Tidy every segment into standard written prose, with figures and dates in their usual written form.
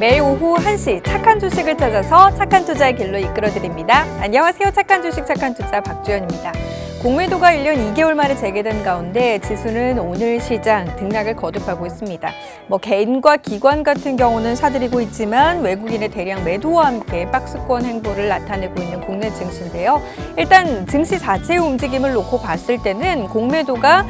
매일 오후 1시 착한 주식을 찾아서 착한 투자의 길로 이끌어드립니다. 안녕하세요. 착한 주식 착한 투자 박주연입니다. 공매도가 1년 2개월 만에 재개된 가운데 지수는 오늘 시장 등락을 거듭하고 있습니다. 개인과 기관 같은 경우는 사들이고 있지만 외국인의 대량 매도와 함께 박스권 행보를 나타내고 있는 국내 증시인데요. 일단 증시 자체의 움직임을 놓고 봤을 때는 공매도가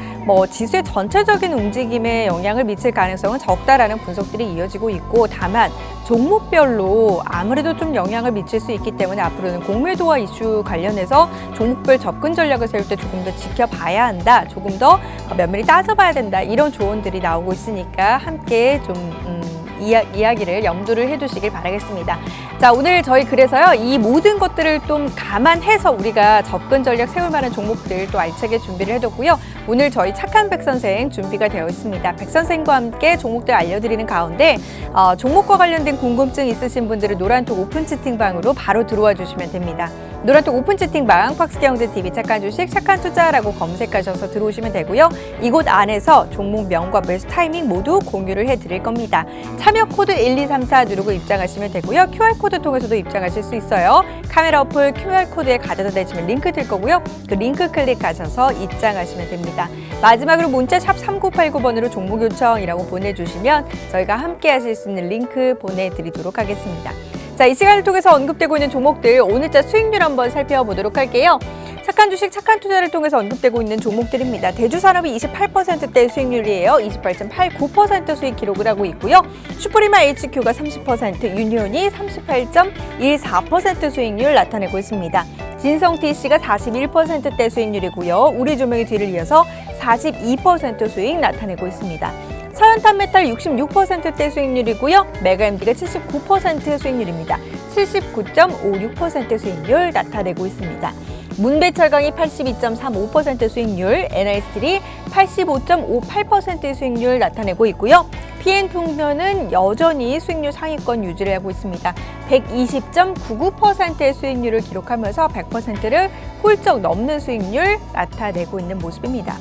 지수의 전체적인 움직임에 영향을 미칠 가능성은 적다라는 분석들이 이어지고 있고, 다만 종목별로 아무래도 좀 영향을 미칠 수 있기 때문에 앞으로는 공매도와 이슈 관련해서 종목별 접근 전략을 세울 때 조금 더 지켜봐야 한다, 조금 더 면밀히 따져봐야 된다, 이런 조언들이 나오고 있으니까 함께 좀 이야기를 염두를 해두시길 바라겠습니다. 자, 오늘 저희 그래서요, 이 모든 것들을 좀 감안해서 우리가 접근 전략 세울 만한 종목들 또 알차게 준비를 해뒀고요. 오늘 저희 착한 백 선생 준비가 되어 있습니다. 백 선생과 함께 종목들 알려드리는 가운데 종목과 관련된 궁금증 있으신 분들은 노란톡 오픈 채팅방으로 바로 들어와 주시면 됩니다. 노란톡 오픈 채팅방 팍스경제TV 착한 주식 착한 투자라고 검색하셔서 들어오시면 되고요. 이곳 안에서 종목명과 매수 타이밍 모두 공유를 해드릴 겁니다. 참여 코드 1234 누르고 입장하시면 되고요. QR코드 통해서도 입장하실 수 있어요. 카메라 어플 QR코드에 가져다 대시면 링크 될 거고요. 그 링크 클릭하셔서 입장하시면 됩니다. 마지막으로 문자 샵 3989번으로 종목 요청이라고 보내주시면 저희가 함께 하실 수 있는 링크 보내드리도록 하겠습니다. 자, 이 시간을 통해서 언급되고 있는 종목들 오늘자 수익률 한번 살펴보도록 할게요. 착한 주식, 착한 투자를 통해서 언급되고 있는 종목들입니다. 대주산업이 28%대 수익률이에요. 28.89% 수익 기록을 하고 있고요. 슈프리마 HQ가 30%, 유니온이 38.14% 수익률 나타내고 있습니다. 진성TC가 41%대 수익률이고요. 우리조명이 뒤를 이어서 42% 수익 나타내고 있습니다. 서현탄메탈 66%대 수익률이고요. 메가MD가 79% 수익률입니다. 79.56% 수익률 나타내고 있습니다. 문배철강이 82.35% 수익률, NI스틸이 85.58% 수익률 나타내고 있고요. PN통신은 여전히 수익률 상위권 유지를 하고 있습니다. 120.99%의 수익률을 기록하면서 100%를 훌쩍 넘는 수익률 나타내고 있는 모습입니다.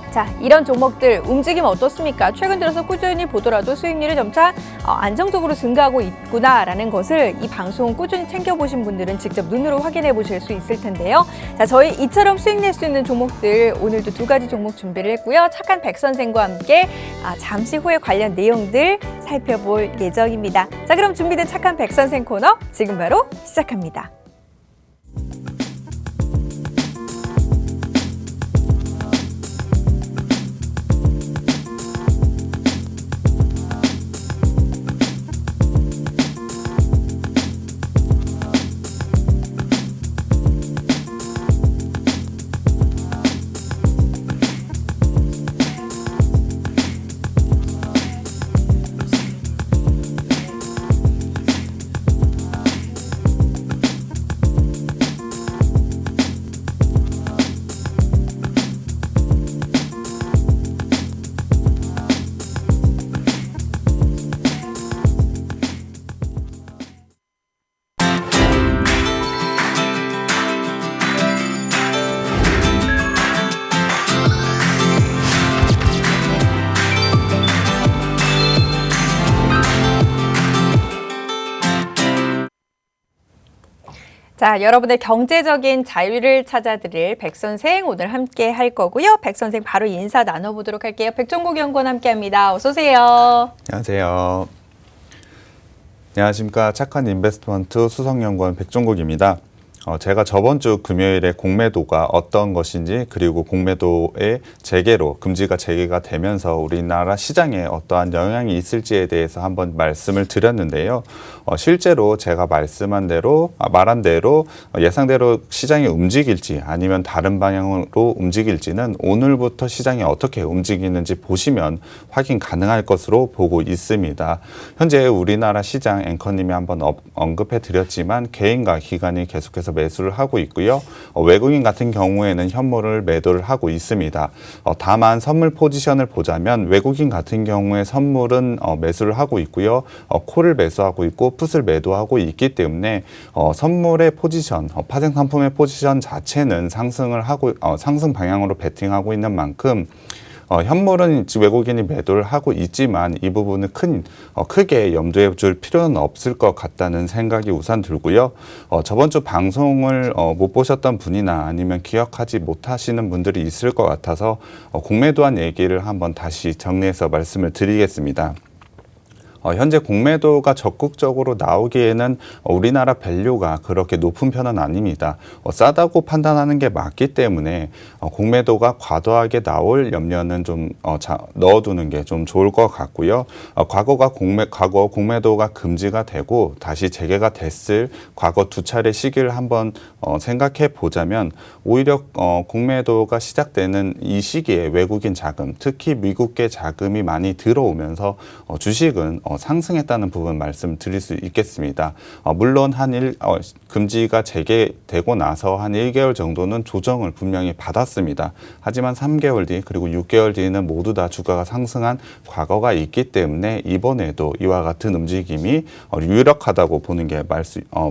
자, 이런 종목들 움직임 어떻습니까? 최근 들어서 꾸준히 보더라도 수익률이 점차 안정적으로 증가하고 있구나라는 것을 이 방송 꾸준히 챙겨보신 분들은 직접 눈으로 확인해 보실 수 있을 텐데요. 자, 저희 이처럼 수익 낼 수 있는 종목들 오늘도 2가지 종목 준비를 했고요. 착한 백 선생과 함께 잠시 후에 관련 내용들 살펴볼 예정입니다. 자, 그럼 준비된 착한 백 선생 코너 지금 바로 시작합니다. 자, 여러분의 경제적인 자유를 찾아드릴 백선생 오늘 함께 할 거고요. 백선생 바로 인사 나눠보도록 할게요. 백종국 연구원 함께합니다. 어서 오세요. 안녕하세요. 안녕하십니까. 착한 인베스트먼트 수석연구원 백종국입니다. 제가 저번 주 금요일에 공매도가 어떤 것인지, 그리고 공매도의 재개로 금지가 재개가 되면서 우리나라 시장에 어떠한 영향이 있을지에 대해서 한번 말씀을 드렸는데요. 실제로 제가 말한 대로 예상대로 시장이 움직일지 아니면 다른 방향으로 움직일지는 오늘부터 시장이 어떻게 움직이는지 보시면 확인 가능할 것으로 보고 있습니다. 현재 우리나라 시장 앵커님이 한번 언급해 드렸지만 개인과 기관이 계속해서 매수를 하고 있고요. 외국인 같은 경우에는 현물을 매도를 하고 있습니다. 다만 선물 포지션을 보자면 외국인 같은 경우에 선물은 매수를 하고 있고요. 콜을 매수하고 있고 풋을 매도하고 있기 때문에 선물의 포지션, 파생 상품의 포지션 자체는 상승을 하고 상승 방향으로 베팅하고 있는 만큼 현물은 외국인이 매도를 하고 있지만 이 부분은 크게 염두에 둘 필요는 없을 것 같다는 생각이 우선 들고요. 저번 주 방송을 못 보셨던 분이나 아니면 기억하지 못하시는 분들이 있을 것 같아서 공매도한 얘기를 한번 다시 정리해서 말씀을 드리겠습니다. 현재 공매도가 적극적으로 나오기에는 우리나라 밸류가 그렇게 높은 편은 아닙니다. 싸다고 판단하는 게 맞기 때문에 공매도가 과도하게 나올 염려는 좀 넣어두는 게 좀 좋을 것 같고요. 과거 공매도가 금지가 되고 다시 재개가 됐을 과거 두 차례 시기를 한번 생각해 보자면 오히려 공매도가 시작되는 이 시기에 외국인 자금, 특히 미국계 자금이 많이 들어오면서 주식은 상승했다는 부분 말씀드릴 수 있겠습니다. 물론 금지가 재개되고 나서 한 1개월 정도는 조정을 분명히 받았습니다. 하지만 3개월 뒤 그리고 6개월 뒤에는 모두 다 주가가 상승한 과거가 있기 때문에 이번에도 이와 같은 움직임이 유력하다고 보는 게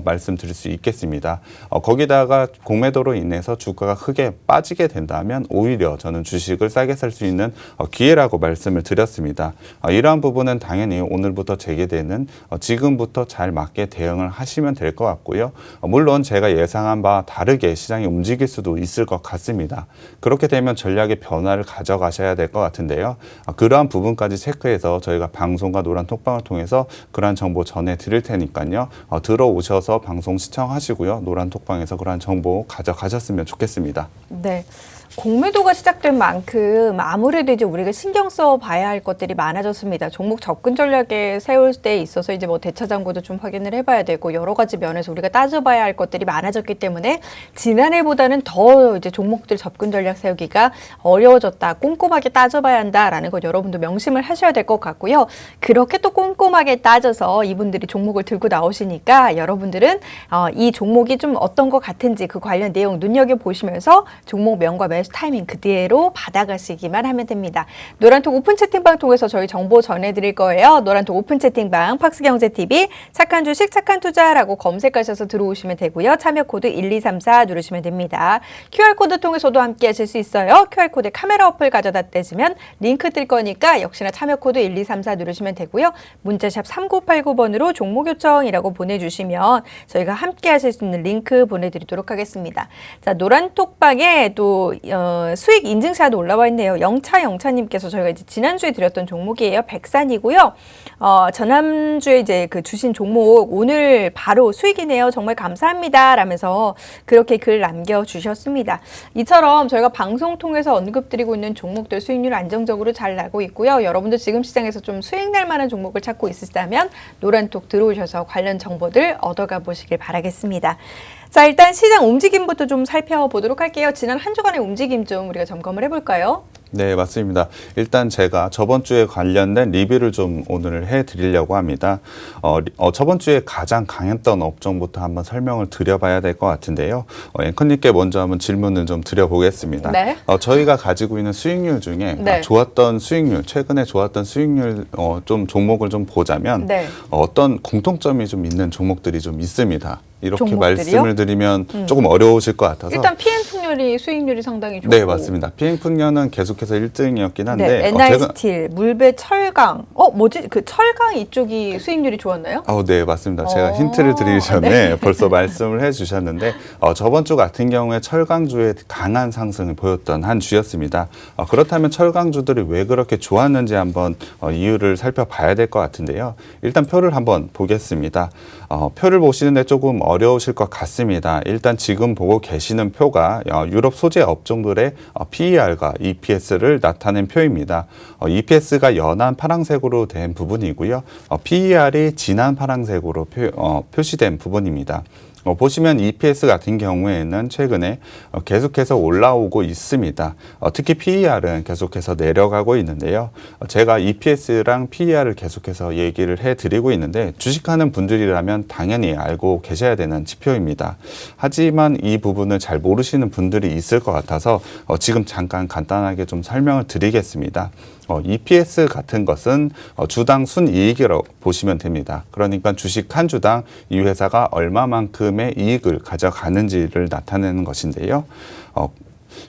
말씀드릴 수 있겠습니다. 거기다가 공매도로 인해서 주가가 크게 빠지게 된다면 오히려 저는 주식을 싸게 살 수 있는 기회라고 말씀을 드렸습니다. 이러한 부분은 당연히 오늘부터 재개되는 지금부터 잘 맞게 대응을 하시면 될 것 같고요. 물론 제가 예상한 바와 다르게 시장이 움직일 수도 있을 것 같습니다. 그렇게 되면 전략의 변화를 가져가셔야 될 것 같은데요. 그러한 부분까지 체크해서 저희가 방송과 노란 톡방을 통해서 그러한 정보 전해드릴 테니까요. 들어오셔서 방송 시청하시고요. 노란 톡방에서 그러한 정보 가져가셨으면 좋겠습니다. 네. 공매도가 시작된 만큼 아무래도 이제 우리가 신경 써 봐야 할 것들이 많아졌습니다. 종목 접근 전략에 세울 때 있어서 이제 뭐 대차 잔고도 좀 확인을 해봐야 되고 여러 가지 면에서 우리가 따져봐야 할 것들이 많아졌기 때문에 지난해보다는 더 이제 종목들 접근 전략 세우기가 어려워졌다. 꼼꼼하게 따져봐야 한다라는 것 여러분도 명심을 하셔야 될 것 같고요. 그렇게 또 꼼꼼하게 따져서 이분들이 종목을 들고 나오시니까 여러분들은 이 종목이 좀 어떤 것 같은지 그 관련 내용 눈여겨보시면서 종목 명과 매수 타이밍 그대로 받아가시기만 하면 됩니다. 노란톡 오픈 채팅방 통해서 저희 정보 전해드릴 거예요. 노란톡 오픈 채팅방 팍스경제TV 착한 주식 착한 투자라고 검색하셔서 들어오시면 되고요. 참여 코드 1234 누르시면 됩니다. QR코드 통해서도 함께 하실 수 있어요. QR코드에 카메라 어플 가져다 떼시면 링크 뜰 거니까 역시나 참여 코드 1234 누르시면 되고요. 문자샵 3989번으로 종목 요청이라고 보내주시면 저희가 함께 하실 수 있는 링크 보내드리도록 하겠습니다. 자, 노란톡방에 또 수익 인증샷도 올라와 있네요. 영차님께서 저희가 이제 지난주에 드렸던 종목이에요. 백산이고요. 지난주에 이제 그 주신 종목 오늘 바로 수익이네요. 정말 감사합니다. 라면서 그렇게 글 남겨주셨습니다. 이처럼 저희가 방송 통해서 언급드리고 있는 종목들 수익률 안정적으로 잘 나고 있고요. 여러분들 지금 시장에서 좀 수익 날 만한 종목을 찾고 있으시다면 노란톡 들어오셔서 관련 정보들 얻어가 보시길 바라겠습니다. 자, 일단 시장 움직임부터 좀 살펴보도록 할게요. 지난 한 주간의 움직임 좀 우리가 점검을 해볼까요? 네, 맞습니다. 일단 제가 저번 주에 관련된 리뷰를 좀 오늘 해드리려고 합니다. 저번 주에 가장 강했던 업종부터 한번 설명을 드려봐야 될 것 같은데요. 앵커님께 먼저 한번 질문을 좀 드려보겠습니다. 네. 저희가 가지고 있는 수익률 중에 네. 최근에 좋았던 수익률 좀 종목을 좀 보자면 네. 어떤 공통점이 좀 있는 종목들이 좀 있습니다. 이렇게 종목들이요? 말씀을 드리면 조금 어려우실 것 같아서 일단 PN풍렬이 수익률이 상당히 좋고 네, 맞습니다. 피행풍년은 계속해서 1등이었긴 한데 네, NI스틸, 물배, 철강 뭐지? 그 철강 이쪽이 수익률이 좋았나요? 네, 맞습니다. 제가 힌트를 드리기 전에 네. 벌써 말씀을 해주셨는데 저번 주 같은 경우에 철강주의 강한 상승을 보였던 한 주였습니다. 그렇다면 철강주들이 왜 그렇게 좋았는지 한번 이유를 살펴봐야 될 것 같은데요. 일단 표를 한번 보겠습니다. 표를 보시는데 조금 어려우실 것 같습니다. 일단 지금 보고 계시는 표가 유럽 소재 업종들의 PER과 EPS를 나타낸 표입니다. EPS가 연한 파란색으로 된 부분이고요. PER이 진한 파란색으로 표시된 부분입니다. 보시면 EPS 같은 경우에는 최근에 계속해서 올라오고 있습니다. 특히 PER은 계속해서 내려가고 있는데요. 제가 EPS랑 PER을 계속해서 얘기를 해드리고 있는데 주식하는 분들이라면 당연히 알고 계셔야 되는 지표입니다. 하지만 이 부분을 잘 모르시는 분들이 있을 것 같아서 지금 잠깐 간단하게 좀 설명을 드리겠습니다. EPS 같은 것은 주당 순이익이라고 보시면 됩니다. 그러니까 주식 한 주당 이 회사가 얼마만큼의 이익을 가져가는지를 나타내는 것인데요.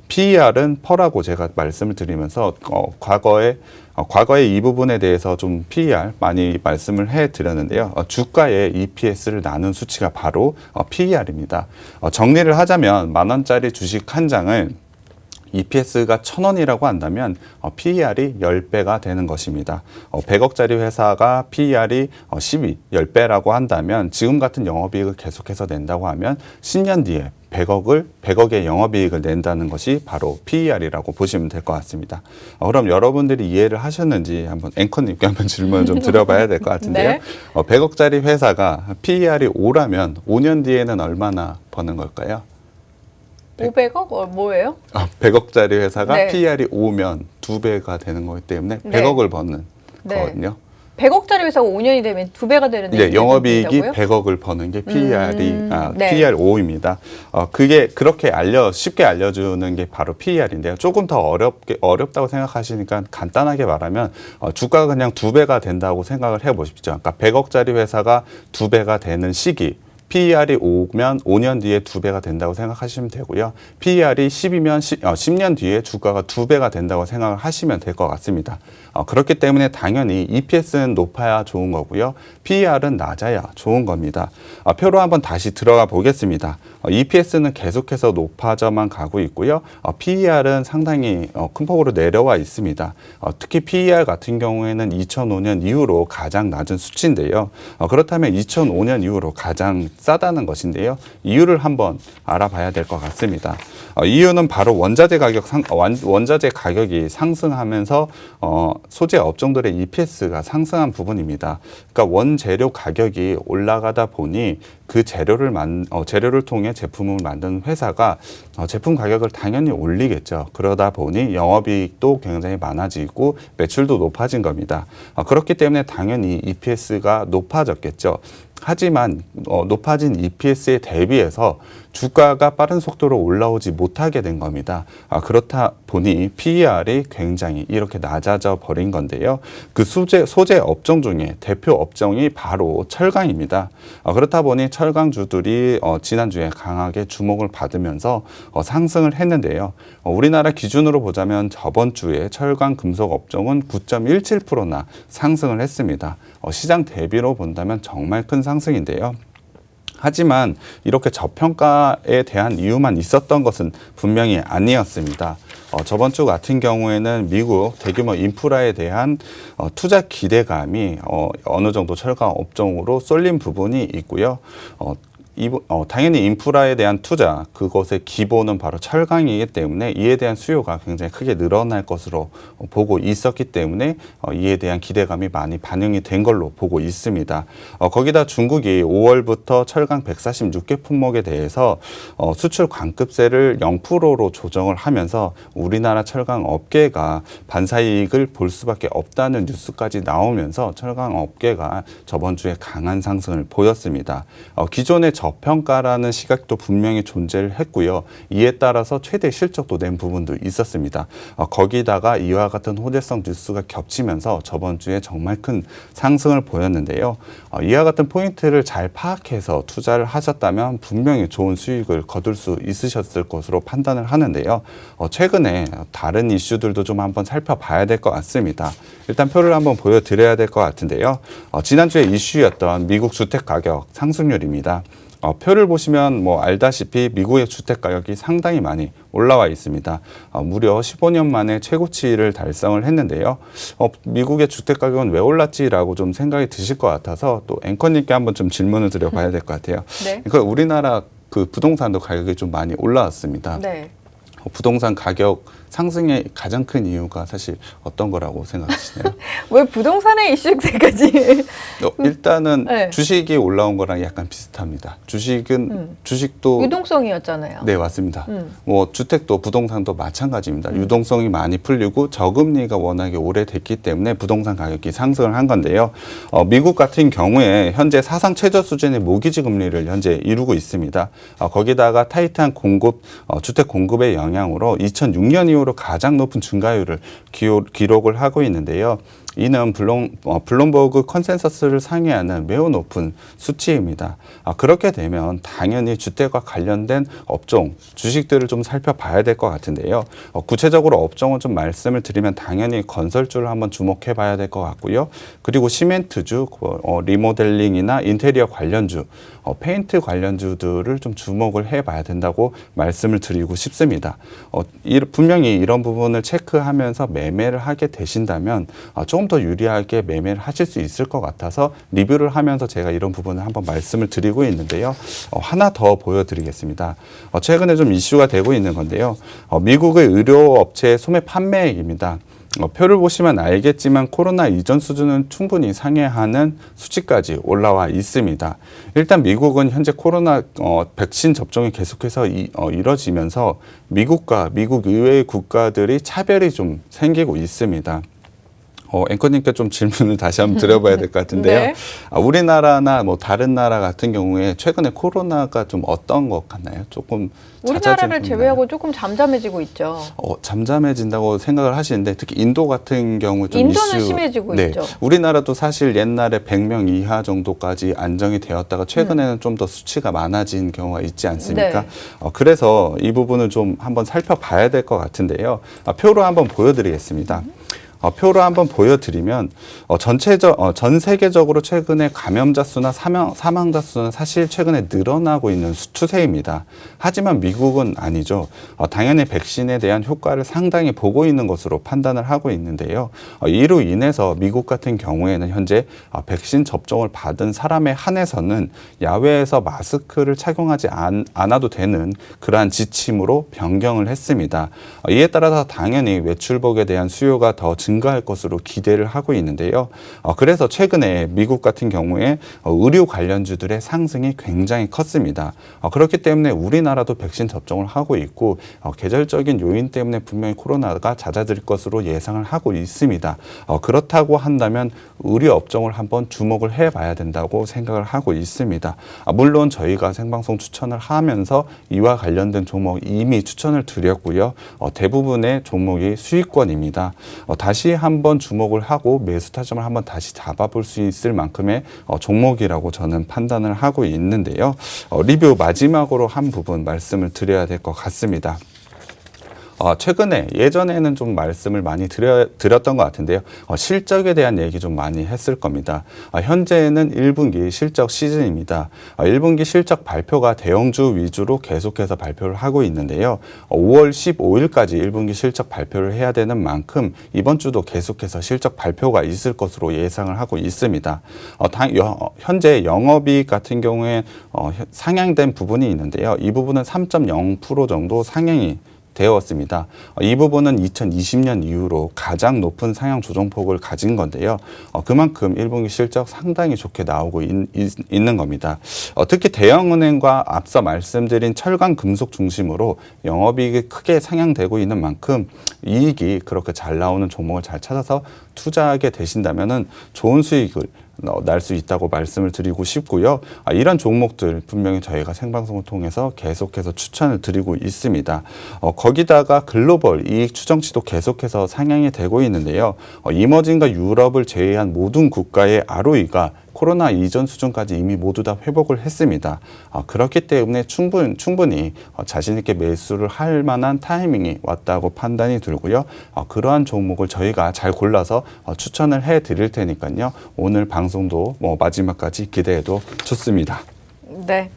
PER은 퍼라고 제가 말씀을 드리면서 과거에 이 부분에 대해서 좀 PER 많이 말씀을 해드렸는데요. 주가의 EPS를 나눈 수치가 바로 PER입니다. 정리를 하자면 10,000원짜리 주식 한 장을 EPS가 1,000원이라고 한다면 PER이 10배가 되는 것입니다. 100억짜리 회사가 PER이 10배라고 한다면 지금 같은 영업이익을 계속해서 낸다고 하면 10년 뒤에 100억의 영업이익을 낸다는 것이 바로 PER이라고 보시면 될 것 같습니다. 그럼 여러분들이 이해를 하셨는지 한번 앵커님께 한번 질문을 좀 드려봐야 될 것 같은데요. 네. 100억짜리 회사가 PER이 5라면 5년 뒤에는 얼마나 버는 걸까요? 500억? 뭐예요? 100억짜리 회사가 네. PER이 5면 2배가 되는 거기 때문에 네. 100억을 버는 네. 거거든요. 100억짜리 회사가 5년이 되면 2배가 되는 네, 영업이익이 100억을 버는 게 네. PER 5입니다. 그게 그렇게 쉽게 알려주는 게 바로 PER인데요. 조금 더 어렵다고 생각하시니까 간단하게 말하면 주가가 그냥 2배가 된다고 생각을 해보십시오. 그러니까 100억짜리 회사가 2배가 되는 시기. PER이 5면 5년 뒤에 2배가 된다고 생각하시면 되고요. PER이 10이면 10년 뒤에 주가가 2배가 된다고 생각을 하시면 될 것 같습니다. 그렇기 때문에 당연히 EPS는 높아야 좋은 거고요. PER은 낮아야 좋은 겁니다. 표로 한번 다시 들어가 보겠습니다. EPS는 계속해서 높아져만 가고 있고요. PER은 상당히 큰 폭으로 내려와 있습니다. 특히 PER 같은 경우에는 2005년 이후로 가장 낮은 수치인데요. 그렇다면 2005년 이후로 가장 싸다는 것인데요. 이유를 한번 알아봐야 될 것 같습니다. 이유는 바로 원자재 가격이 상승하면서 소재 업종들의 EPS가 상승한 부분입니다. 그러니까 원재료 가격이 올라가다 보니 그 재료를 통해 제품을 만드는 회사가 제품 가격을 당연히 올리겠죠. 그러다 보니 영업이익도 굉장히 많아지고 매출도 높아진 겁니다. 그렇기 때문에 당연히 EPS가 높아졌겠죠. 하지만 높아진 EPS에 대비해서 주가가 빠른 속도로 올라오지 못하게 된 겁니다. 그렇다 보니 PER이 굉장히 이렇게 낮아져 버린 건데요. 그 소재 업종 중에 대표 업종이 바로 철강입니다. 그렇다 보니 철강주들이 지난주에 강하게 주목을 받으면서 상승을 했는데요. 우리나라 기준으로 보자면 저번 주에 철강 금속 업종은 9.17%나 상승을 했습니다. 시장 대비로 본다면 정말 큰 상승인데요. 하지만 이렇게 저평가에 대한 이유만 있었던 것은 분명히 아니었습니다. 저번 주 같은 경우에는 미국 대규모 인프라에 대한 투자 기대감이 어느 정도 철강 업종으로 쏠린 부분이 있고요. 당연히 인프라에 대한 투자, 그것의 기본은 바로 철강이기 때문에 이에 대한 수요가 굉장히 크게 늘어날 것으로 보고 있었기 때문에 이에 대한 기대감이 많이 반영이 된 걸로 보고 있습니다. 거기다 중국이 5월부터 철강 146개 품목에 대해서 수출 관급세를 0%로 조정을 하면서 우리나라 철강 업계가 반사이익을 볼 수밖에 없다는 뉴스까지 나오면서 철강 업계가 저번 주에 강한 상승을 보였습니다. 기존의 저평가라는 시각도 분명히 존재를 했고요. 이에 따라서 최대 실적도 낸 부분도 있었습니다. 거기다가 이와 같은 호재성 뉴스가 겹치면서 저번 주에 정말 큰 상승을 보였는데요. 이와 같은 포인트를 잘 파악해서 투자를 하셨다면 분명히 좋은 수익을 거둘 수 있으셨을 것으로 판단을 하는데요. 최근에 다른 이슈들도 좀 한번 살펴봐야 될 것 같습니다. 일단 표를 한번 보여드려야 될 것 같은데요. 지난주에 이슈였던 미국 주택 가격 상승률입니다. 표를 보시면 알다시피 미국의 주택 가격이 상당히 많이 올라와 있습니다. 무려 15년 만에 최고치를 달성을 했는데요. 미국의 주택 가격은 왜 올랐지라고 좀 생각이 드실 것 같아서 또 앵커님께 한번 좀 질문을 드려봐야 될 것 같아요. 네. 그러니까 우리나라 그 부동산도 가격이 좀 많이 올라왔습니다. 네. 부동산 가격 상승의 가장 큰 이유가 사실 어떤 거라고 생각하시나요? 왜 부동산의 이슈까지? 일단은 네. 주식이 올라온 거랑 약간 비슷합니다. 주식도 유동성이었잖아요. 네, 맞습니다. 주택도 부동산도 마찬가지입니다. 유동성이 많이 풀리고 저금리가 워낙에 오래됐기 때문에 부동산 가격이 상승을 한 건데요. 미국 같은 경우에 현재 사상 최저 수준의 모기지 금리를 현재 이루고 있습니다. 거기다가 타이트한 주택 공급의 영향으로 2006년 이후로 가장 높은 증가율을 기록을 하고 있는데요. 이는 블룸버그 컨센서스를 상회하는 매우 높은 수치입니다. 그렇게 되면 당연히 주택과 관련된 업종, 주식들을 좀 살펴봐야 될 것 같은데요. 구체적으로 업종은 좀 말씀을 드리면 당연히 건설주를 한번 주목해 봐야 될 것 같고요. 그리고 시멘트주, 리모델링이나 인테리어 관련주, 페인트 관련주들을 좀 주목을 해봐야 된다고 말씀을 드리고 싶습니다. 분명히 이런 부분을 체크하면서 매매를 하게 되신다면 조금 더 유리하게 매매를 하실 수 있을 것 같아서 리뷰를 하면서 제가 이런 부분을 한번 말씀을 드리고 있는데요. 하나 더 보여드리겠습니다. 최근에 좀 이슈가 되고 있는 건데요. 미국의 의료업체의 소매 판매액입니다. 표를 보시면 알겠지만 코로나 이전 수준은 충분히 상회하는 수치까지 올라와 있습니다. 일단 미국은 현재 코로나 백신 접종이 계속해서 이뤄지면서 미국과 미국 이외의 국가들이 차별이 좀 생기고 있습니다. 앵커님께 좀 질문을 다시 한번 드려봐야 될 것 같은데요. 네. 우리나라나 뭐 다른 나라 같은 경우에 최근에 코로나가 좀 어떤 것 같나요? 조금 우리나라를 제외하고 조금 잠잠해지고 있죠. 잠잠해진다고 생각을 하시는데 특히 인도 같은 경우 좀 인도는 심해지고 있죠. 우리나라도 사실 옛날에 100명 이하 정도까지 안정이 되었다가 최근에는 좀 더 수치가 많아진 경우가 있지 않습니까? 네. 그래서 이 부분을 좀 한번 살펴봐야 될 것 같은데요. 표로 한번 보여드리겠습니다. 표로 한번 보여드리면 전 세계적으로 최근에 감염자 수나 사망자 수는 사실 최근에 늘어나고 있는 추세입니다. 하지만 미국은 아니죠. 당연히 백신에 대한 효과를 상당히 보고 있는 것으로 판단을 하고 있는데요. 이로 인해서 미국 같은 경우에는 현재 백신 접종을 받은 사람에 한해서는 야외에서 마스크를 착용하지 않아도 되는 그러한 지침으로 변경을 했습니다. 이에 따라서 당연히 외출복에 대한 수요가 더 증가할 것으로 기대를 하고 있는데요. 그래서 최근에 미국 같은 경우에 의료 관련주들의 상승이 굉장히 컸습니다. 그렇기 때문에 우리나라도 백신 접종을 하고 있고 계절적인 요인 때문에 분명히 코로나가 잦아들 것으로 예상을 하고 있습니다. 그렇다고 한다면 의료 업종을 한번 주목을 해봐야 된다고 생각을 하고 있습니다. 물론 저희가 생방송 추천을 하면서 이와 관련된 종목 이미 추천을 드렸고요. 대부분의 종목이 수익권입니다. 다시 한번 주목을 하고 매수 타점을 한번 다시 잡아볼 수 있을 만큼의 종목이라고 저는 판단을 하고 있는데요. 리뷰 마지막으로 한 부분 말씀을 드려야 될 것 같습니다. 최근에 예전에는 좀 말씀을 많이 드렸던 것 같은데요. 실적에 대한 얘기 좀 많이 했을 겁니다. 현재는 1분기 실적 시즌입니다. 1분기 실적 발표가 대형주 위주로 계속해서 발표를 하고 있는데요. 5월 15일까지 1분기 실적 발표를 해야 되는 만큼 이번 주도 계속해서 실적 발표가 있을 것으로 예상을 하고 있습니다. 현재 영업이익 같은 경우에 상향된 부분이 있는데요. 이 부분은 3.0% 정도 상향이 되었습니다. 이 부분은 2020년 이후로 가장 높은 상향 조정폭을 가진 건데요. 그만큼 1분기 실적 상당히 좋게 나오고 있는 겁니다. 특히 대형은행과 앞서 말씀드린 철강 금속 중심으로 영업이익이 크게 상향되고 있는 만큼 이익이 그렇게 잘 나오는 종목을 잘 찾아서 투자하게 되신다면은 좋은 수익을 날 수 있다고 말씀을 드리고 싶고요. 이런 종목들 분명히 저희가 생방송을 통해서 계속해서 추천을 드리고 있습니다. 거기다가 글로벌 이익 추정치도 계속해서 상향이 되고 있는데요. 이머징과 유럽을 제외한 모든 국가의 ROE가 코로나 이전 수준까지 이미 모두 다 회복을 했습니다. 그렇기 때문에 충분히 자신 있게 매수를 할 만한 타이밍이 왔다고 판단이 들고요. 그러한 종목을 저희가 잘 골라서 추천을 해드릴 테니까요. 오늘 방송도 마지막까지 기대해도 좋습니다. 네.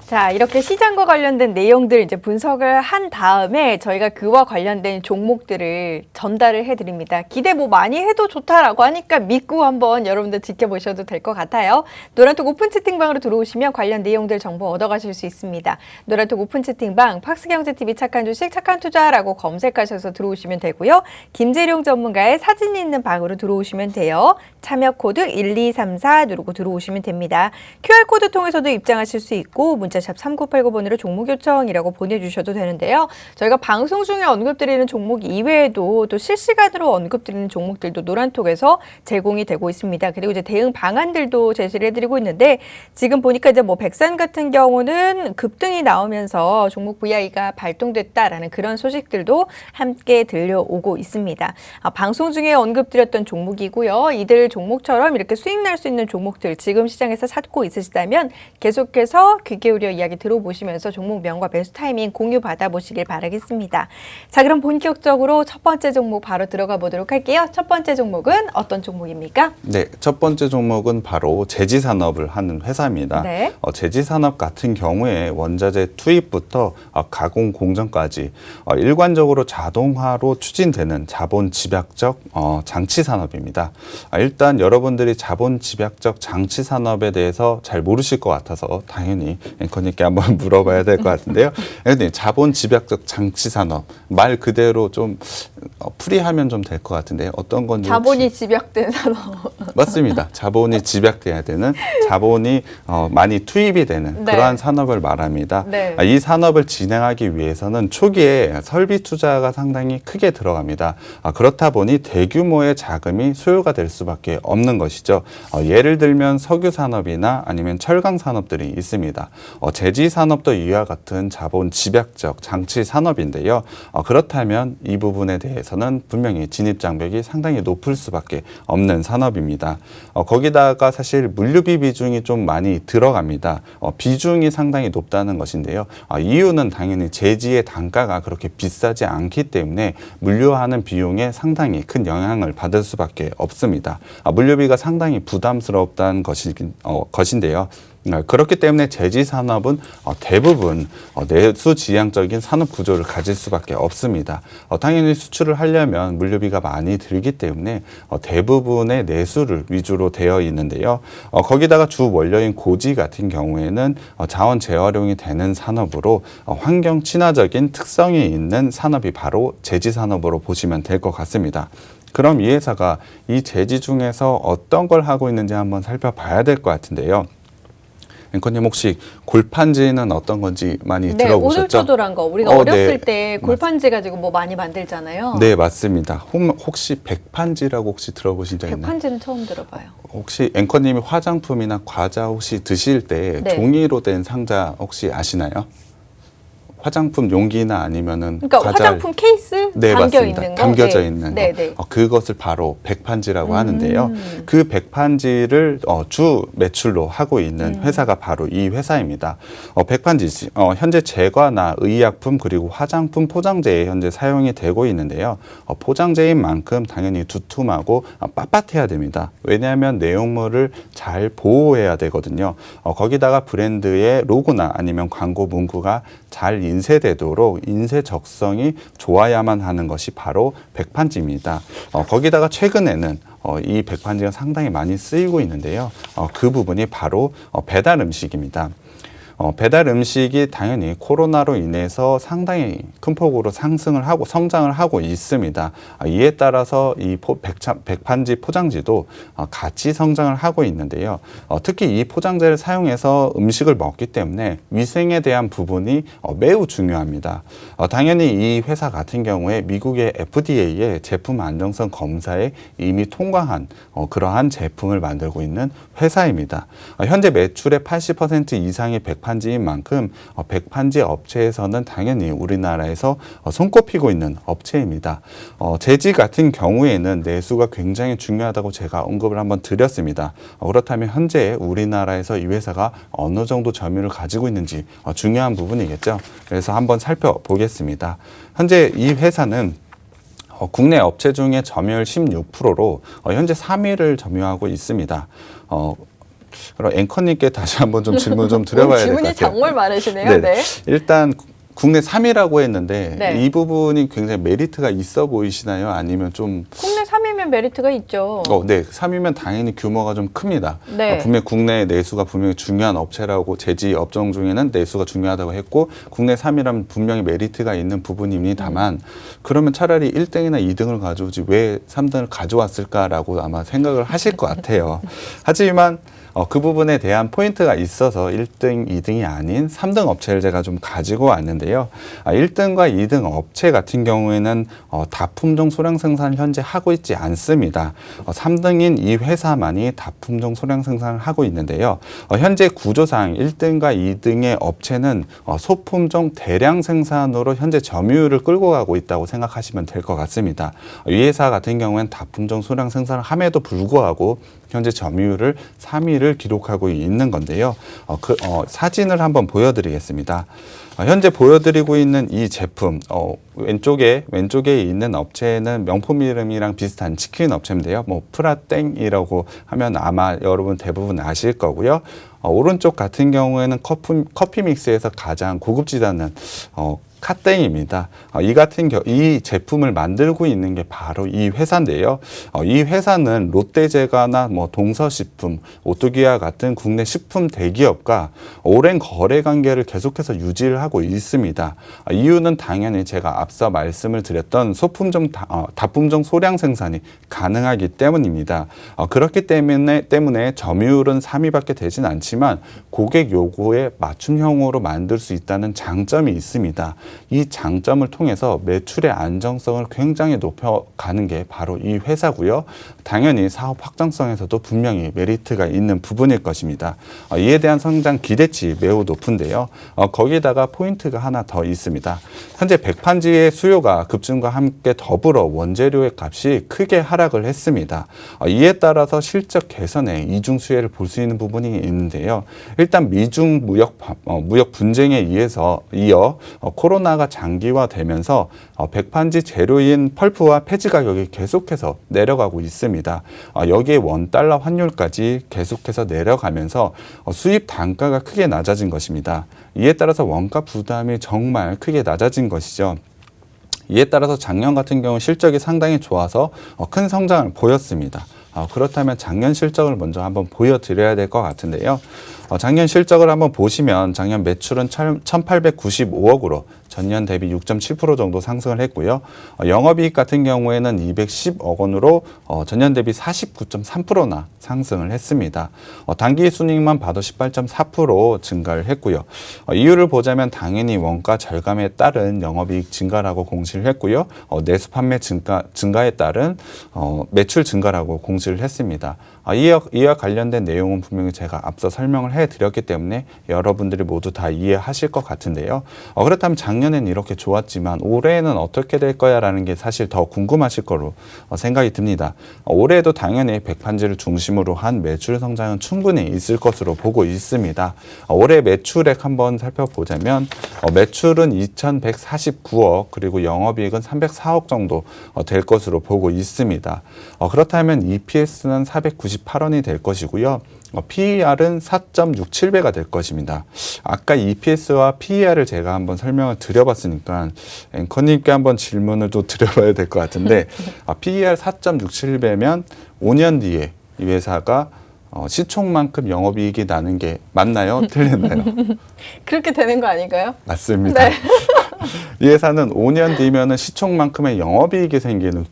자, 이렇게 시장과 관련된 내용들 이제 분석을 한 다음에 저희가 그와 관련된 종목들을 전달을 해드립니다. 기대 많이 해도 좋다라고 하니까 믿고 한번 여러분들 지켜보셔도 될 것 같아요. 노란톡 오픈 채팅방으로 들어오시면 관련 내용들 정보 얻어가실 수 있습니다. 노란톡 오픈 채팅방 팍스경제TV 착한 주식 착한 투자라고 검색하셔서 들어오시면 되고요. 김재룡 전문가의 사진 있는 방으로 들어오시면 돼요. 참여 코드 1234 누르고 들어오시면 됩니다. QR코드 통해서도 입장하실 수 있고 문자 샵 3989번으로 종목 요청이라고 보내주셔도 되는데요. 저희가 방송 중에 언급드리는 종목 이외에도 또 실시간으로 언급드리는 종목들도 노란톡에서 제공이 되고 있습니다. 그리고 이제 대응 방안들도 제시를 해드리고 있는데 지금 보니까 이제 뭐 백산 같은 경우는 급등이 나오면서 종목 VI가 발동됐다라는 그런 소식들도 함께 들려오고 있습니다. 방송 중에 언급드렸던 종목이고요. 이들 종목처럼 이렇게 수익 날 수 있는 종목들 지금 시장에서 찾고 있으시다면 계속해서 귀 기울여 이야기 들어보시면서 종목명과 매수 타이밍 공유 받아보시길 바라겠습니다. 자, 그럼 본격적으로 첫 번째 종목 바로 들어가 보도록 할게요. 첫 번째 종목은 어떤 종목입니까? 네, 첫 번째 종목은 바로 제지산업을 하는 회사입니다. 네. 제지산업 같은 경우에 원자재 투입부터 가공 공정까지 일관적으로 자동화로 추진되는 자본 집약적 장치 산업입니다. 일단 여러분들이 자본 집약적 장치 산업에 대해서 잘 모르실 것 같아서 당연히 앵커님께 한번 물어봐야 될 것 같은데요. 네, 자본 집약적 장치 산업 말 그대로 좀 풀이하면 좀 될 것 같은데요. 어떤 건지 자본이 집약된 산업. 맞습니다. 자본이 집약돼야 되는 자본이 많이 투입이 되는 네. 그러한 산업을 말합니다. 네. 이 산업을 진행하기 위해서는 초기에 설비 투자가 상당히 크게 들어갑니다. 그렇다 보니 대규모의 자금이 소요가 될 수밖에 없는 것이죠. 예를 들면 석유 산업이나 아니면 철강 산업들이 있습니다. 제지 산업도 이와 같은 자본 집약적 장치 산업인데요. 그렇다면 이 부분에 대해서는 분명히 진입 장벽이 상당히 높을 수밖에 없는 산업입니다. 거기다가 사실 물류비 비중이 좀 많이 들어갑니다. 비중이 상당히 높다는 것인데요. 이유는 당연히 제지의 단가가 그렇게 비싸지 않기 때문에 물류하는 비용에 상당히 큰 영향을 받을 수밖에 없습니다. 물류비가 상당히 부담스럽다는 것인데요. 그렇기 때문에 제지 산업은 대부분 내수지향적인 산업 구조를 가질 수밖에 없습니다. 당연히 수출을 하려면 물류비가 많이 들기 때문에 대부분의 내수를 위주로 되어 있는데요. 거기다가 주 원료인 고지 같은 경우에는 자원 재활용이 되는 산업으로 환경 친화적인 특성이 있는 산업이 바로 제지 산업으로 보시면 될 것 같습니다. 그럼 이 회사가 이 제지 중에서 어떤 걸 하고 있는지 한번 살펴봐야 될 것 같은데요. 앵커님 혹시 골판지는 어떤 건지 많이 네, 들어보셨죠? 오돌토돌한 거. 우리가 어렸을 네. 때 골판지 가지고 뭐 많이 만들잖아요. 네, 맞습니다. 혹시 백판지라고 혹시 들어보신 적 있나요? 백판지는 처음 들어봐요. 혹시 앵커님이 화장품이나 과자 혹시 드실 때 네. 종이로 된 상자 혹시 아시나요? 화장품 용기나 아니면은 그러니까 과자 화장품 케이스 네, 담겨 맞습니다. 있는 거. 담겨져 네. 있는 네, 거. 네. 그것을 바로 백판지라고 하는데요. 그 백판지를 주 매출로 하고 있는 회사가 바로 이 회사입니다. 백판지 현재 제과나 의약품 그리고 화장품 포장재에 현재 사용이 되고 있는데요. 포장재인 만큼 당연히 두툼하고 빳빳해야 됩니다. 왜냐하면 내용물을 잘 보호해야 되거든요. 거기다가 브랜드의 로고나 아니면 광고 문구가 잘 인쇄되도록 인쇄 적성이 좋아야만 하는 것이 바로 백판지입니다. 거기다가 최근에는 이 백판지가 상당히 많이 쓰이고 있는데요. 그 부분이 바로 배달 음식입니다. 배달 음식이 당연히 코로나로 인해서 상당히 큰 폭으로 상승을 하고 성장을 하고 있습니다. 이에 따라서 이 백판지 포장지도 같이 성장을 하고 있는데요. 특히 이 포장재를 사용해서 음식을 먹기 때문에 위생에 대한 부분이 매우 중요합니다. 당연히 이 회사 같은 경우에 미국의 FDA의 제품 안정성 검사에 이미 통과한 그러한 제품을 만들고 있는 회사입니다. 현재 매출의 80% 이상이 백판지인 만큼 백판지 업체에서는 당연히 우리나라에서 손꼽히고 있는 업체입니다. 제지 같은 경우에는 내수가 굉장히 중요하다고 제가 언급을 한번 드렸습니다. 그렇다면 현재 우리나라에서 이 회사가 어느 정도 점유율을 가지고 있는지 중요한 부분이겠죠. 그래서 한번 살펴보겠습니다. 현재 이 회사는 국내 업체 중에 점유율 16%로 현재 3위를 점유하고 있습니다. 그럼 앵커님께 다시 한번 좀 질문 좀 드려봐야 될 것 같아요. 질문이 정말 많으시네요. 네. 네. 일단 국내 3위라고 했는데 네. 이 부분이 굉장히 메리트가 있어 보이시나요? 아니면 좀 국내 3위면 3이면 메리트가 있죠. 네, 3위면 당연히 규모가 좀 큽니다. 네. 분명히 국내 내수가 분명히 중요한 업체라고 제지 업종 중에는 내수가 중요하다고 했고 국내 3위라면 분명히 메리트가 있는 부분입니다만 그러면 차라리 1등이나 2등을 가져오지 왜 3등을 가져왔을까라고 아마 생각을 하실 것 같아요. 하지만 그 부분에 대한 포인트가 있어서 1등, 2등이 아닌 3등 업체를 제가 좀 가지고 왔는데요. 1등과 2등 업체 같은 경우에는 다품종 소량 생산을 현재 하고 있지 않습니다. 3등인 이 회사만이 다품종 소량 생산을 하고 있는데요. 현재 구조상 1등과 2등의 업체는 소품종 대량 생산으로 현재 점유율을 끌고 가고 있다고 생각하시면 될 것 같습니다. 이 회사 같은 경우에는 다품종 소량 생산을 함에도 불구하고 현재 점유율을 3위를 기록하고 있는 건데요. 사진을 한번 보여드리겠습니다. 현재 보여드리고 있는 이 제품 왼쪽에 있는 업체는 명품 이름이랑 비슷한 치킨 업체인데요. 뭐 프라땡이라고 하면 아마 여러분 대부분 아실 거고요. 오른쪽 같은 경우에는 커피 믹스에서 가장 고급지다는 카땡입니다. 이 제품을 만들고 있는 게 바로 이 회사인데요. 이 회사는 롯데제과나 뭐 동서식품, 오뚜기와 같은 국내 식품 대기업과 오랜 거래 관계를 계속해서 유지를 하고 있습니다. 이유는 당연히 제가 앞서 말씀을 드렸던 다품종 소량 생산이 가능하기 때문입니다. 그렇기 때문에 점유율은 3위밖에 되진 않지만 고객 요구에 맞춤형으로 만들 수 있다는 장점이 있습니다. 이 장점을 통해서 매출의 안정성을 굉장히 높여가는 게 바로 이 회사고요. 당연히 사업 확장성에서도 분명히 메리트가 있는 부분일 것입니다. 이에 대한 성장 기대치 매우 높은데요. 거기다가 포인트가 하나 더 있습니다. 현재 백판지의 수요가 급증과 함께 더불어 원재료의 값이 크게 하락을 했습니다. 이에 따라서 실적 개선에 이중 수혜를 볼 수 있는 부분이 있는데요. 일단 미중 무역 분쟁에 이어 코로나가 장기화되면서 백판지 재료인 펄프와 폐지 가격이 계속해서 내려가고 있습니다. 여기에 원달러 환율까지 계속해서 내려가면서 수입 단가가 크게 낮아진 것입니다. 이에 따라서 원가 부담이 정말 크게 낮아진 것이죠. 이에 따라서 작년 같은 경우 실적이 상당히 좋아서 큰 성장을 보였습니다. 그렇다면 작년 실적을 먼저 한번 보여드려야 될 것 같은데요. 작년 실적을 한번 보시면 작년 매출은 1,895억으로 전년 대비 6.7% 정도 상승을 했고요. 영업이익 같은 경우에는 210억 원으로 전년 대비 49.3%나 상승을 했습니다. 당기순이익만 봐도 18.4% 증가를 했고요. 이유를 보자면 당연히 원가 절감에 따른 영업이익 증가라고 공시를 했고요. 내수 판매 증가에 따른 매출 증가라고 공시를 했습니다. 이와 관련된 내용은 분명히 제가 앞서 설명을 해드렸기 때문에 여러분들이 모두 다 이해하실 것 같은데요. 그렇다면 작년엔 이렇게 좋았지만 올해는 어떻게 될 거야 라는 게 사실 더 궁금하실 거로 생각이 듭니다. 올해도 당연히 백판지를 중심으로 한 매출 성장은 충분히 있을 것으로 보고 있습니다. 올해 매출액 한번 살펴보자면 매출은 2,149억 그리고 영업이익은 304억 정도 될 것으로 보고 있습니다. 그렇다면 EPS는 498원이 될 것이고요. PER은 4.67배가 될 것입니다. 아까 EPS와 PER을 제가 한번 설명을 드려봤으니까 앵커님께 한번 질문을 또 드려봐야 될 것 같은데 PER 4.67배면 5년 뒤에 이 회사가 시총만큼 영업이익이 나는 게 맞나요? 틀렸나요? 그렇게 되는 거 아닌가요? 맞습니다. 네. 이 회사는 5년 뒤면은 시총만큼의 영업이익이 생기는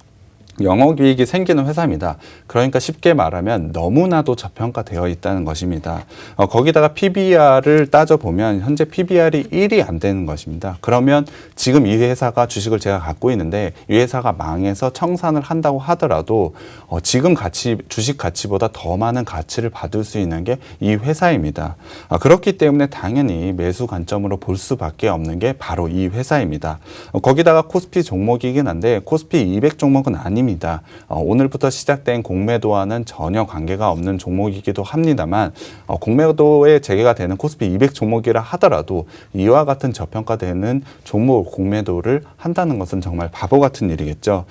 회사입니다. 그러니까 쉽게 말하면 너무나도 저평가되어 있다는 것입니다. 거기다가 PBR을 따져보면 현재 PBR이 1이 안 되는 것입니다. 그러면 지금 이 회사가 주식을 제가 갖고 있는데 이 회사가 망해서 청산을 한다고 하더라도 지금 주식 가치보다 더 많은 가치를 받을 수 있는 게 이 회사입니다. 그렇기 때문에 당연히 매수 관점으로 볼 수밖에 없는 게 바로 이 회사입니다. 거기다가 코스피 종목이긴 한데 코스피 200 종목은 아닙니다. 오늘부터 시작된 공매도와는 전혀 관계가 없는 종목이기도 합니다만 공매도에 재개가 되는 코스피 200 종목이라 하더라도 이와 같은 저평가되는 종목 공매도를 한다는 것은 정말 바보 같은 일이겠죠.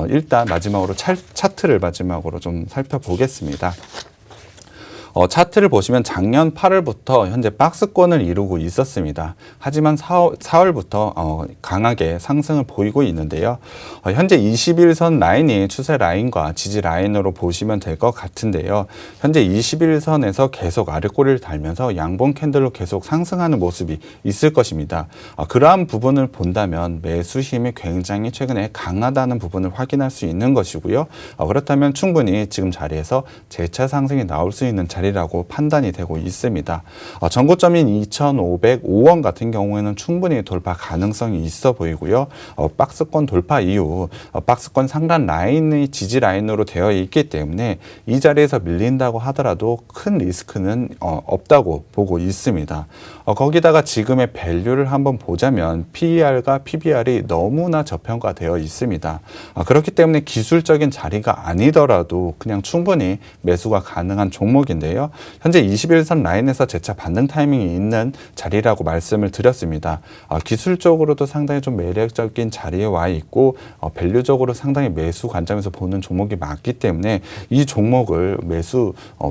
일단 마지막으로 차트를 마지막으로 좀 살펴보겠습니다. 차트를 보시면 작년 8월부터 현재 박스권을 이루고 있었습니다. 하지만 4월부터 강하게 상승을 보이고 있는데요. 현재 21선 라인이 추세 라인과 지지 라인으로 보시면 될 것 같은데요. 현재 21선에서 계속 아랫꼬리를 달면서 양봉 캔들로 계속 상승하는 모습이 있을 것입니다. 그러한 부분을 본다면 매수 힘이 굉장히 최근에 강하다는 부분을 확인할 수 있는 것이고요. 그렇다면 충분히 지금 자리에서 재차 상승이 나올 수 있는 자리라고 판단이 되고 있습니다. 전고점인 2,505원 같은 경우에는 충분히 돌파 가능성이 있어 보이고요. 박스권 돌파 이후 박스권 상단 라인이 지지 라인으로 되어 있기 때문에 이 자리에서 밀린다고 하더라도 큰 리스크는 없다고 보고 있습니다. 거기다가 지금의 밸류를 한번 보자면 PER과 PBR이 너무나 저평가되어 있습니다. 그렇기 때문에 기술적인 자리가 아니더라도 그냥 충분히 매수가 가능한 종목인데요. 현재 21선 라인에서 재차 반등 타이밍이 있는 자리라고 말씀을 드렸습니다. 기술적으로도 상당히 좀 매력적인 자리에 와 있고 밸류적으로 상당히 매수 관점에서 보는 종목이 맞기 때문에 이 종목을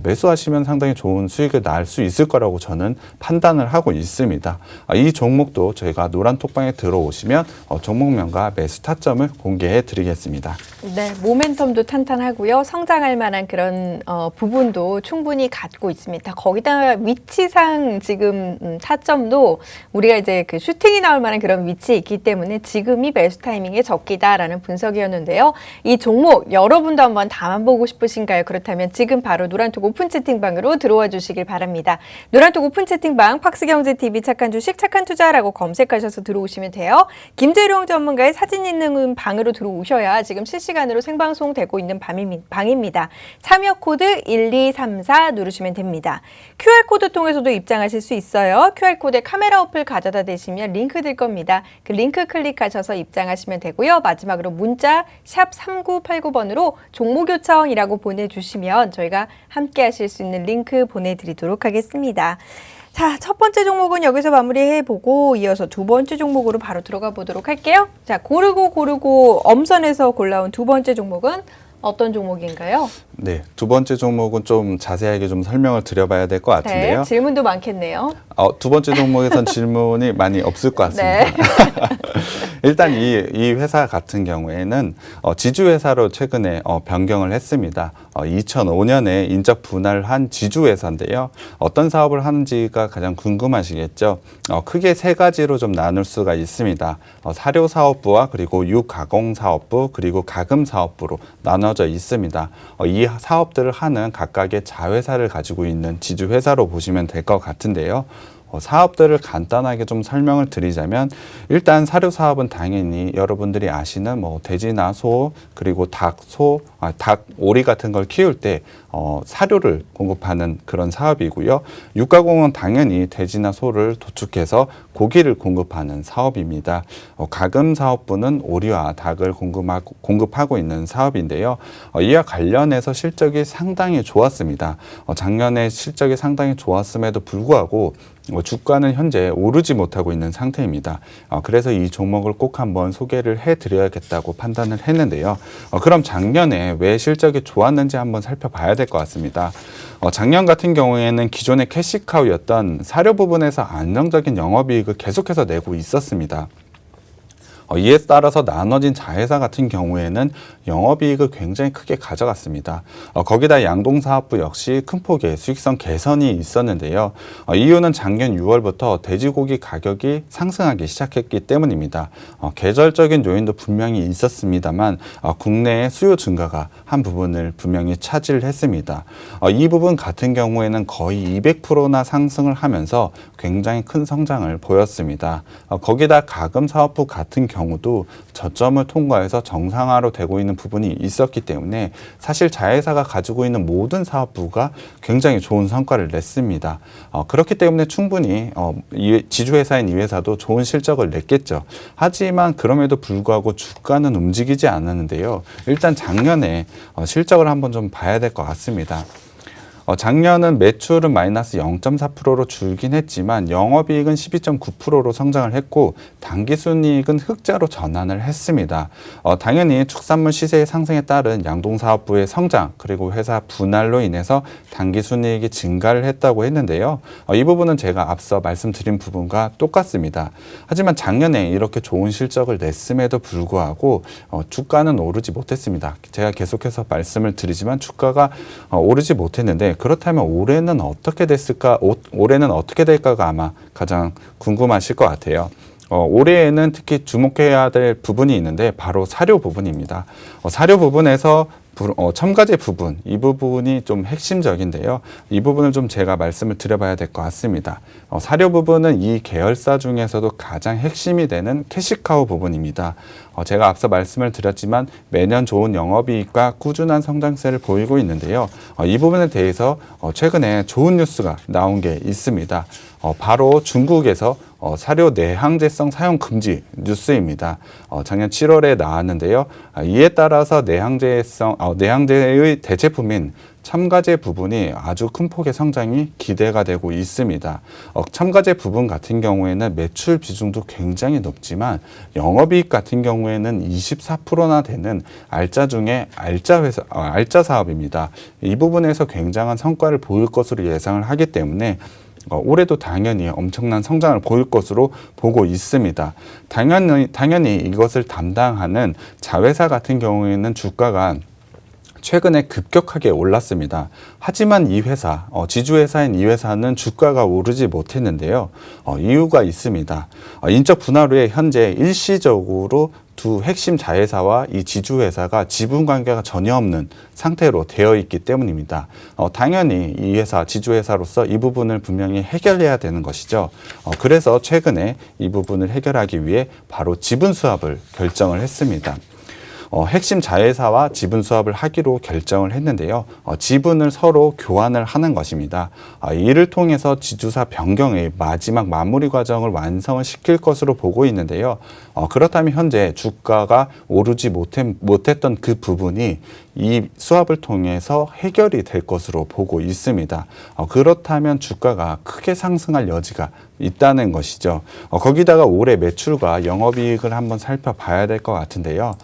매수하시면 상당히 좋은 수익을 날 수 있을 거라고 저는 판단을 하고 있습니다. 이 종목도 저희가 노란톡방에 들어오시면 종목명과 매수 타점을 공개해 드리겠습니다. 네, 모멘텀도 탄탄하고요. 성장할 만한 그런 부분도 충분히 갖고 있습니다. 거기다 위치상 지금 타점도 우리가 이제 그 슈팅이 나올 만한 그런 위치에 있기 때문에 지금이 매수 타이밍의 적기다라는 분석이었는데요. 이 종목 여러분도 한번 담아보고 싶으신가요? 그렇다면 지금 바로 노란톡 오픈 채팅방으로 들어와 주시길 바랍니다. 노란톡 오픈 채팅방 팍스경제TV 착한 주식 착한 투자라고 검색하셔서 들어오시면 돼요. 김재룡 전문가의 사진 있는 방으로 들어오셔야 지금 실시간으로 생방송되고 있는 방입니다. 참여 코드 1234 누르시면 됩니다. QR코드 통해서도 입장하실 수 있어요. QR코드에 카메라 어플 가져다 대시면 링크 될 겁니다. 그 링크 클릭하셔서 입장하시면 되고요. 마지막으로 문자 샵 3989번으로 종목 요청이라고 보내주시면 저희가 함께 하실 수 있는 링크 보내드리도록 하겠습니다. 자, 첫 번째 종목은 여기서 마무리해보고 이어서 두 번째 종목으로 바로 들어가 보도록 할게요. 자, 고르고 엄선해서 골라온 두 번째 종목은 어떤 종목인가요? 네, 두 번째 종목은 좀 자세하게 좀 설명을 드려봐야 될 것 같은데요. 네, 질문도 많겠네요. 두 번째 종목에선 질문이 많이 없을 것 같습니다. 네. 일단 이 회사 같은 경우에는 지주회사로 최근에 변경을 했습니다. 2005년에 인적 분할을 한 지주회사인데요. 어떤 사업을 하는지가 가장 궁금하시겠죠. 크게 세 가지로 좀 나눌 수가 있습니다. 사료사업부와 그리고 육가공사업부 그리고 가금사업부로 나눠져 있습니다. 이 사업들을 하는 각각의 자회사를 가지고 있는 지주회사로 보시면 될 것 같은데요. 사업들을 간단하게 좀 설명을 드리자면 일단 사료 사업은 당연히 여러분들이 아시는 돼지나 소 그리고 닭, 오리 같은 걸 키울 때 사료를 공급하는 그런 사업이고요. 육가공은 당연히 돼지나 소를 도축해서 고기를 공급하는 사업입니다. 가금 사업부는 오리와 닭을 공급하고 있는 사업인데요. 이와 관련해서 실적이 상당히 좋았습니다. 작년에 실적이 상당히 좋았음에도 불구하고 주가는 현재 오르지 못하고 있는 상태입니다. 그래서 이 종목을 꼭 한번 소개를 해드려야겠다고 판단을 했는데요. 그럼 작년에 왜 실적이 좋았는지 한번 살펴봐야 될 것 같습니다. 작년 같은 경우에는 기존의 캐시카우였던 사료 부분에서 안정적인 영업이익을 계속해서 내고 있었습니다. 이에 따라서 나눠진 자회사 같은 경우에는 영업이익을 굉장히 크게 가져갔습니다. 거기다 양동사업부 역시 큰 폭의 수익성 개선이 있었는데요. 이유는 작년 6월부터 돼지고기 가격이 상승하기 시작했기 때문입니다. 계절적인 요인도 분명히 있었습니다만 국내의 수요 증가가 한 부분을 분명히 차지를 했습니다. 이 부분 같은 경우에는 거의 200%나 상승을 하면서 굉장히 큰 성장을 보였습니다. 거기다 가금사업부 같은 경우도 저점을 통과해서 정상화로 되고 있는 부분이 있었기 때문에 사실 자회사가 가지고 있는 모든 사업부가 굉장히 좋은 성과를 냈습니다. 그렇기 때문에 충분히 지주회사인 이 회사도 좋은 실적을 냈겠죠. 하지만 그럼에도 불구하고 주가는 움직이지 않았는데요. 일단 작년에 실적을 한번 좀 봐야 될 것 같습니다. 작년은 매출은 마이너스 0.4%로 줄긴 했지만 영업이익은 12.9%로 성장을 했고 당기순이익은 흑자로 전환을 했습니다. 당연히 축산물 시세의 상승에 따른 양동사업부의 성장 그리고 회사 분할로 인해서 당기순이익이 증가를 했다고 했는데요. 이 부분은 제가 앞서 말씀드린 부분과 똑같습니다. 하지만 작년에 이렇게 좋은 실적을 냈음에도 불구하고 주가는 오르지 못했습니다. 제가 계속해서 말씀을 드리지만 주가가 오르지 못했는데 그렇다면 올해는 어떻게 됐을까? 올해는 어떻게 될까가 아마 가장 궁금하실 것 같아요. 올해에는 특히 주목해야 될 부분이 있는데 바로 사료 부분입니다. 사료 부분에서 첨가제 부분, 이 부분이 좀 핵심적인데요. 이 부분을 좀 제가 말씀을 드려봐야 될 것 같습니다. 사료 부분은 이 계열사 중에서도 가장 핵심이 되는 캐시카우 부분입니다. 제가 앞서 말씀을 드렸지만 매년 좋은 영업이익과 꾸준한 성장세를 보이고 있는데요. 이 부분에 대해서 최근에 좋은 뉴스가 나온 게 있습니다. 바로 중국에서 사료 내항제성 사용 금지 뉴스입니다. 작년 7월에 나왔는데요. 이에 따라서 내항제의 대체품인 첨가제 부분이 아주 큰 폭의 성장이 기대가 되고 있습니다. 첨가제 부분 같은 경우에는 매출 비중도 굉장히 높지만 영업이익 같은 경우에는 24%나 되는 알짜 중에 알짜 사업입니다. 이 부분에서 굉장한 성과를 보일 것으로 예상을 하기 때문에 올해도 당연히 엄청난 성장을 보일 것으로 보고 있습니다. 당연히 이것을 담당하는 자회사 같은 경우에는 주가가 최근에 급격하게 올랐습니다. 하지만 이 회사, 지주회사인 이 회사는 주가가 오르지 못했는데요. 이유가 있습니다. 인적 분할 후에 현재 일시적으로 두 핵심 자회사와 이 지주회사가 지분 관계가 전혀 없는 상태로 되어 있기 때문입니다. 당연히 이 회사, 지주회사로서 이 부분을 분명히 해결해야 되는 것이죠. 그래서 최근에 이 부분을 해결하기 위해 바로 지분 수합을 결정을 했습니다. 핵심 자회사와 지분 수합을 하기로 결정을 했는데요. 지분을 서로 교환을 하는 것입니다. 이를 통해서 지주사 변경의 마지막 마무리 과정을 완성을 시킬 것으로 보고 있는데요. 그렇다면 현재 주가가 오르지 못했던 그 부분이 이 수합을 통해서 해결이 될 것으로 보고 있습니다. 그렇다면 주가가 크게 상승할 여지가 있다는 것이죠. 거기다가 올해 매출과 영업이익을 한번 살펴봐야 될 것 같은데요.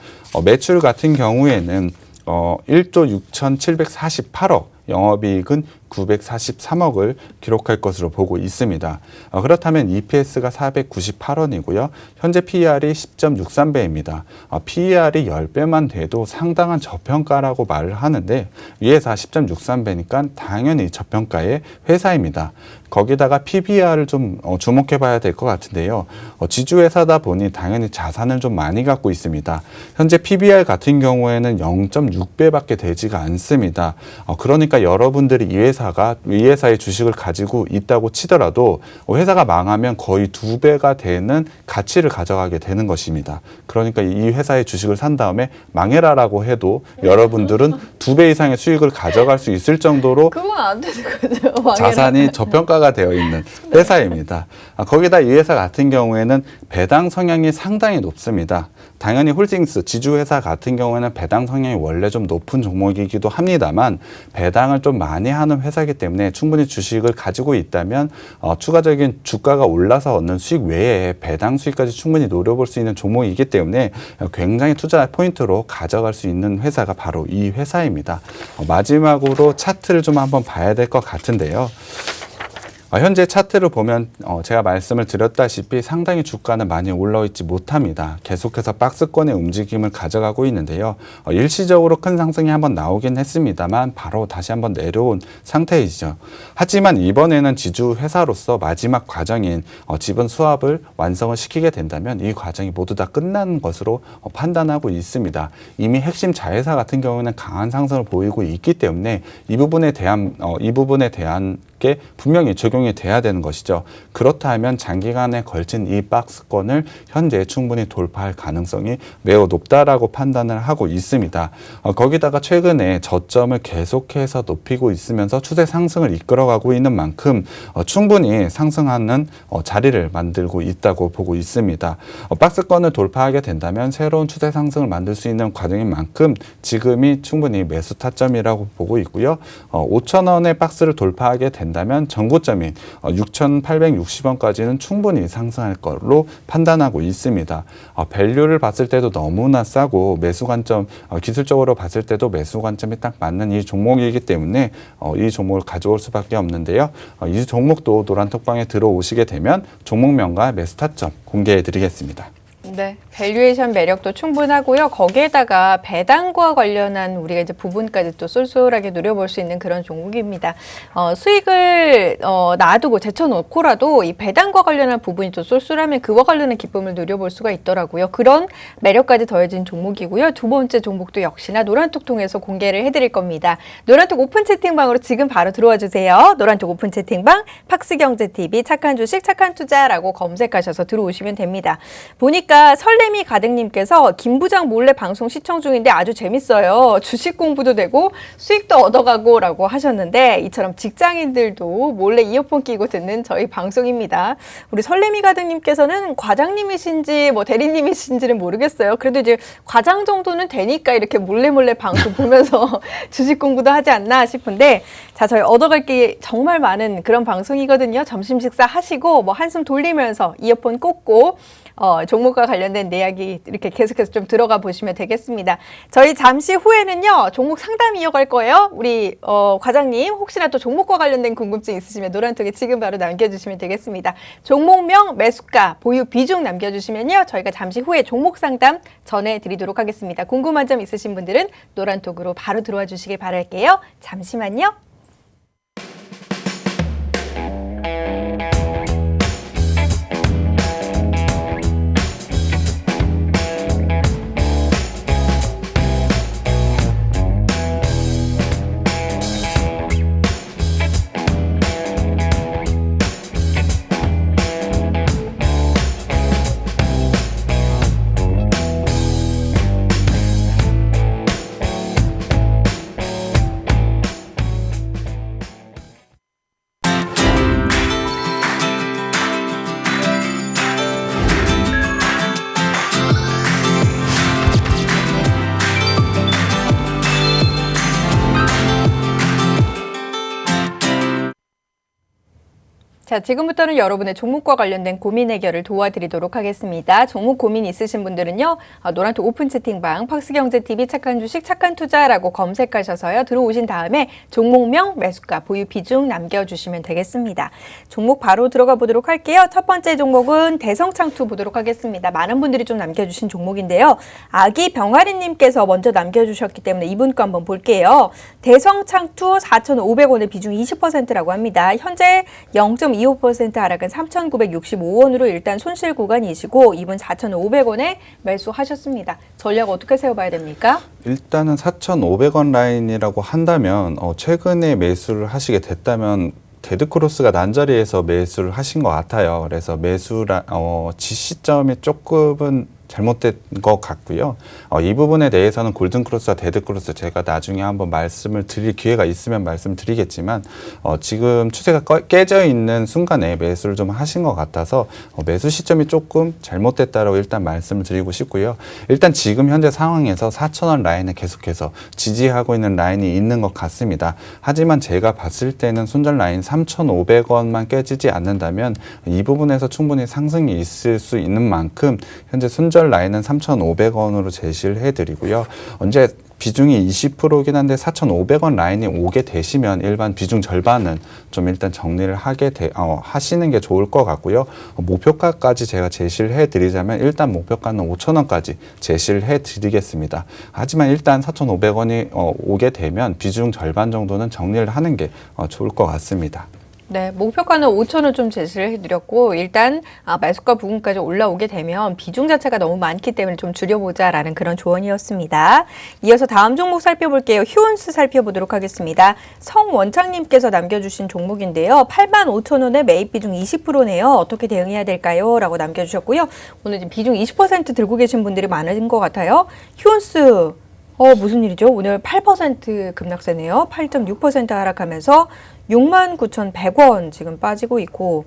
매출 같은 경우에는 1조 6,748억, 영업이익은 943억을 기록할 것으로 보고 있습니다. 그렇다면 EPS가 498원이고요. 현재 PER이 10.63배입니다. PER이 10배만 돼도 상당한 저평가라고 말을 하는데 이 회사 10.63배니까 당연히 저평가의 회사입니다. 거기다가 PBR을 좀 주목해 봐야 될 것 같은데요. 지주회사다 보니 당연히 자산을 좀 많이 갖고 있습니다. 현재 PBR 같은 경우에는 0.6배밖에 되지가 않습니다. 그러니까 여러분들이 이 회사의 주식을 가지고 있다고 치더라도 회사가 망하면 거의 2배가 되는 가치를 가져가게 되는 것입니다. 그러니까 이 회사의 주식을 산 다음에 망해라라고 해도 여러분들은 2배 이상의 수익을 가져갈 수 있을 정도로 그건 안 되는 거죠. 자산이 저평가가 되어 있는 회사입니다. 거기다 이 회사 같은 경우에는 배당 성향이 상당히 높습니다. 당연히 홀딩스, 지주회사 같은 경우에는 배당 성향이 원래 좀 높은 종목이기도 합니다만 배당을 좀 많이 하는 회사이기 때문에 충분히 주식을 가지고 있다면 추가적인 주가가 올라서 얻는 수익 외에 배당 수익까지 충분히 노려볼 수 있는 종목이기 때문에 굉장히 투자 포인트로 가져갈 수 있는 회사가 바로 이 회사입니다. 마지막으로 차트를 좀 한번 봐야 될 것 같은데요. 현재 차트를 보면 제가 말씀을 드렸다시피 상당히 주가는 많이 올라와 있지 못합니다. 계속해서 박스권의 움직임을 가져가고 있는데요. 일시적으로 큰 상승이 한번 나오긴 했습니다만 바로 다시 한번 내려온 상태이죠. 하지만 이번에는 지주 회사로서 마지막 과정인 지분 수합을 완성을 시키게 된다면 이 과정이 모두 다 끝난 것으로 판단하고 있습니다. 이미 핵심 자회사 같은 경우는 강한 상승을 보이고 있기 때문에 이 부분에 대한 게 분명히 적용이 돼야 되는 것이죠. 그렇다면 장기간에 걸친 이 박스권을 현재 충분히 돌파할 가능성이 매우 높다라고 판단을 하고 있습니다. 거기다가 최근에 저점을 계속해서 높이고 있으면서 추세 상승을 이끌어가고 있는 만큼 충분히 상승하는 자리를 만들고 있다고 보고 있습니다. 박스권을 돌파하게 된다면 새로운 추세 상승을 만들 수 있는 과정인 만큼 지금이 충분히 매수 타점이라고 보고 있고요. 5,000원의 박스를 돌파하게 된다면 전고점인 6,860원까지는 충분히 상승할 걸로 판단하고 있습니다. 밸류를 봤을 때도 너무나 싸고 매수 관점, 기술적으로 봤을 때도 매수 관점이 딱 맞는 이 종목이기 때문에 이 종목을 가져올 수밖에 없는데요. 이 종목도 노란톡방에 들어오시게 되면 종목명과 매수 타점 공개해 드리겠습니다. 네, 밸류에이션 매력도 충분하고요. 거기에다가 배당과 관련한 우리가 이제 부분까지 또 쏠쏠하게 누려볼 수 있는 그런 종목입니다. 수익을 놔두고 제쳐놓고라도 이 배당과 관련한 부분이 또 쏠쏠하면 그와 관련한 기쁨을 누려볼 수가 있더라고요. 그런 매력까지 더해진 종목이고요. 두 번째 종목도 역시나 노란톡 통해서 공개를 해드릴 겁니다. 노란톡 오픈 채팅방으로 지금 바로 들어와 주세요. 노란톡 오픈 채팅방 팍스경제TV 착한 주식 착한 투자라고 검색하셔서 들어오시면 됩니다. 보니까 설레미 가득님께서 김 부장 몰래 방송 시청 중인데 아주 재밌어요. 주식 공부도 되고 수익도 얻어가고 라고 하셨는데 이처럼 직장인들도 몰래 이어폰 끼고 듣는 저희 방송입니다. 우리 설레미 가득님께서는 과장님이신지 뭐 대리님이신지는 모르겠어요. 그래도 이제 과장 정도는 되니까 이렇게 몰래 방송 보면서 주식 공부도 하지 않나 싶은데 자, 저희 얻어갈 게 정말 많은 그런 방송이거든요. 점심 식사 하시고 뭐 한숨 돌리면서 이어폰 꽂고 종목과 관련된 이야기 이렇게 계속해서 좀 들어가 보시면 되겠습니다. 저희 잠시 후에는요, 종목 상담 이어갈 거예요. 우리 과장님 혹시나 또 종목과 관련된 궁금증 있으시면 노란톡에 지금 바로 남겨주시면 되겠습니다. 종목명, 매수가, 보유 비중 남겨주시면요, 저희가 잠시 후에 종목 상담 전해드리도록 하겠습니다. 궁금한 점 있으신 분들은 노란톡으로 바로 들어와 주시길 바랄게요. 잠시만요. 자, 지금부터는 여러분의 종목과 관련된 고민 해결을 도와드리도록 하겠습니다. 종목 고민 있으신 분들은요, 노란톡 오픈 채팅방 팍스경제TV 착한 주식 착한 투자라고 검색하셔서요, 들어오신 다음에 종목명, 매수가, 보유 비중 남겨주시면 되겠습니다. 종목 바로 들어가 보도록 할게요. 첫 번째 종목은 대성창투 보도록 하겠습니다. 많은 분들이 좀 남겨주신 종목인데요. 아기 병아리님께서 먼저 남겨주셨기 때문에 이분 거 한번 볼게요. 대성창투 4,500원의 비중 20%라고 합니다. 현재 0.25% 하락은 3,965원으로 일단 손실 구간이시고 이분 4,500원에 매수하셨습니다. 전략 어떻게 세워봐야 됩니까? 일단은 4,500원 라인이라고 한다면 최근에 매수를 하시게 됐다면 데드크로스가 난 자리에서 매수를 하신 것 같아요. 그래서 지시점이 조금은 잘못된 것 같고요. 이 부분에 대해서는 골든크로스와 데드크로스 제가 나중에 한번 말씀을 드릴 기회가 있으면 말씀드리겠지만 지금 추세가 깨져 있는 순간에 매수를 좀 하신 것 같아서 매수 시점이 조금 잘못됐다고 일단 말씀을 드리고 싶고요. 일단 지금 현재 상황에서 4,000원 라인을 계속해서 지지하고 있는 라인이 있는 것 같습니다. 하지만 제가 봤을 때는 손절 라인 3,500원만 깨지지 않는다면 이 부분에서 충분히 상승이 있을 수 있는 만큼 현재 손절 라인은 3,500원으로 제시를 해드리고요. 언제 비중이 20%이긴 한데 4,500원 라인이 오게 되시면 일반 비중 절반은 좀 일단 정리를 하시는 게 좋을 것 같고요. 목표가까지 제가 제시를 해드리자면 일단 목표가는 5,000원까지 제시를 해드리겠습니다. 하지만 일단 4,500원이 오게 되면 비중 절반 정도는 정리를 하는 게 좋을 것 같습니다. 네, 목표가는 5,000원 좀 제시를 해드렸고 일단 매수가 부근까지 올라오게 되면 비중 자체가 너무 많기 때문에 좀 줄여보자라는 그런 조언이었습니다. 이어서 다음 종목 살펴볼게요. 휴온스 살펴보도록 하겠습니다. 성원창님께서 남겨주신 종목인데요. 85,000원에 매입 비중 20%네요. 어떻게 대응해야 될까요? 라고 남겨주셨고요. 오늘 지금 비중 20% 들고 계신 분들이 많은 것 같아요. 휴온스 무슨 일이죠? 오늘 8% 급락세네요. 8.6% 하락하면서 69,100원 지금 빠지고 있고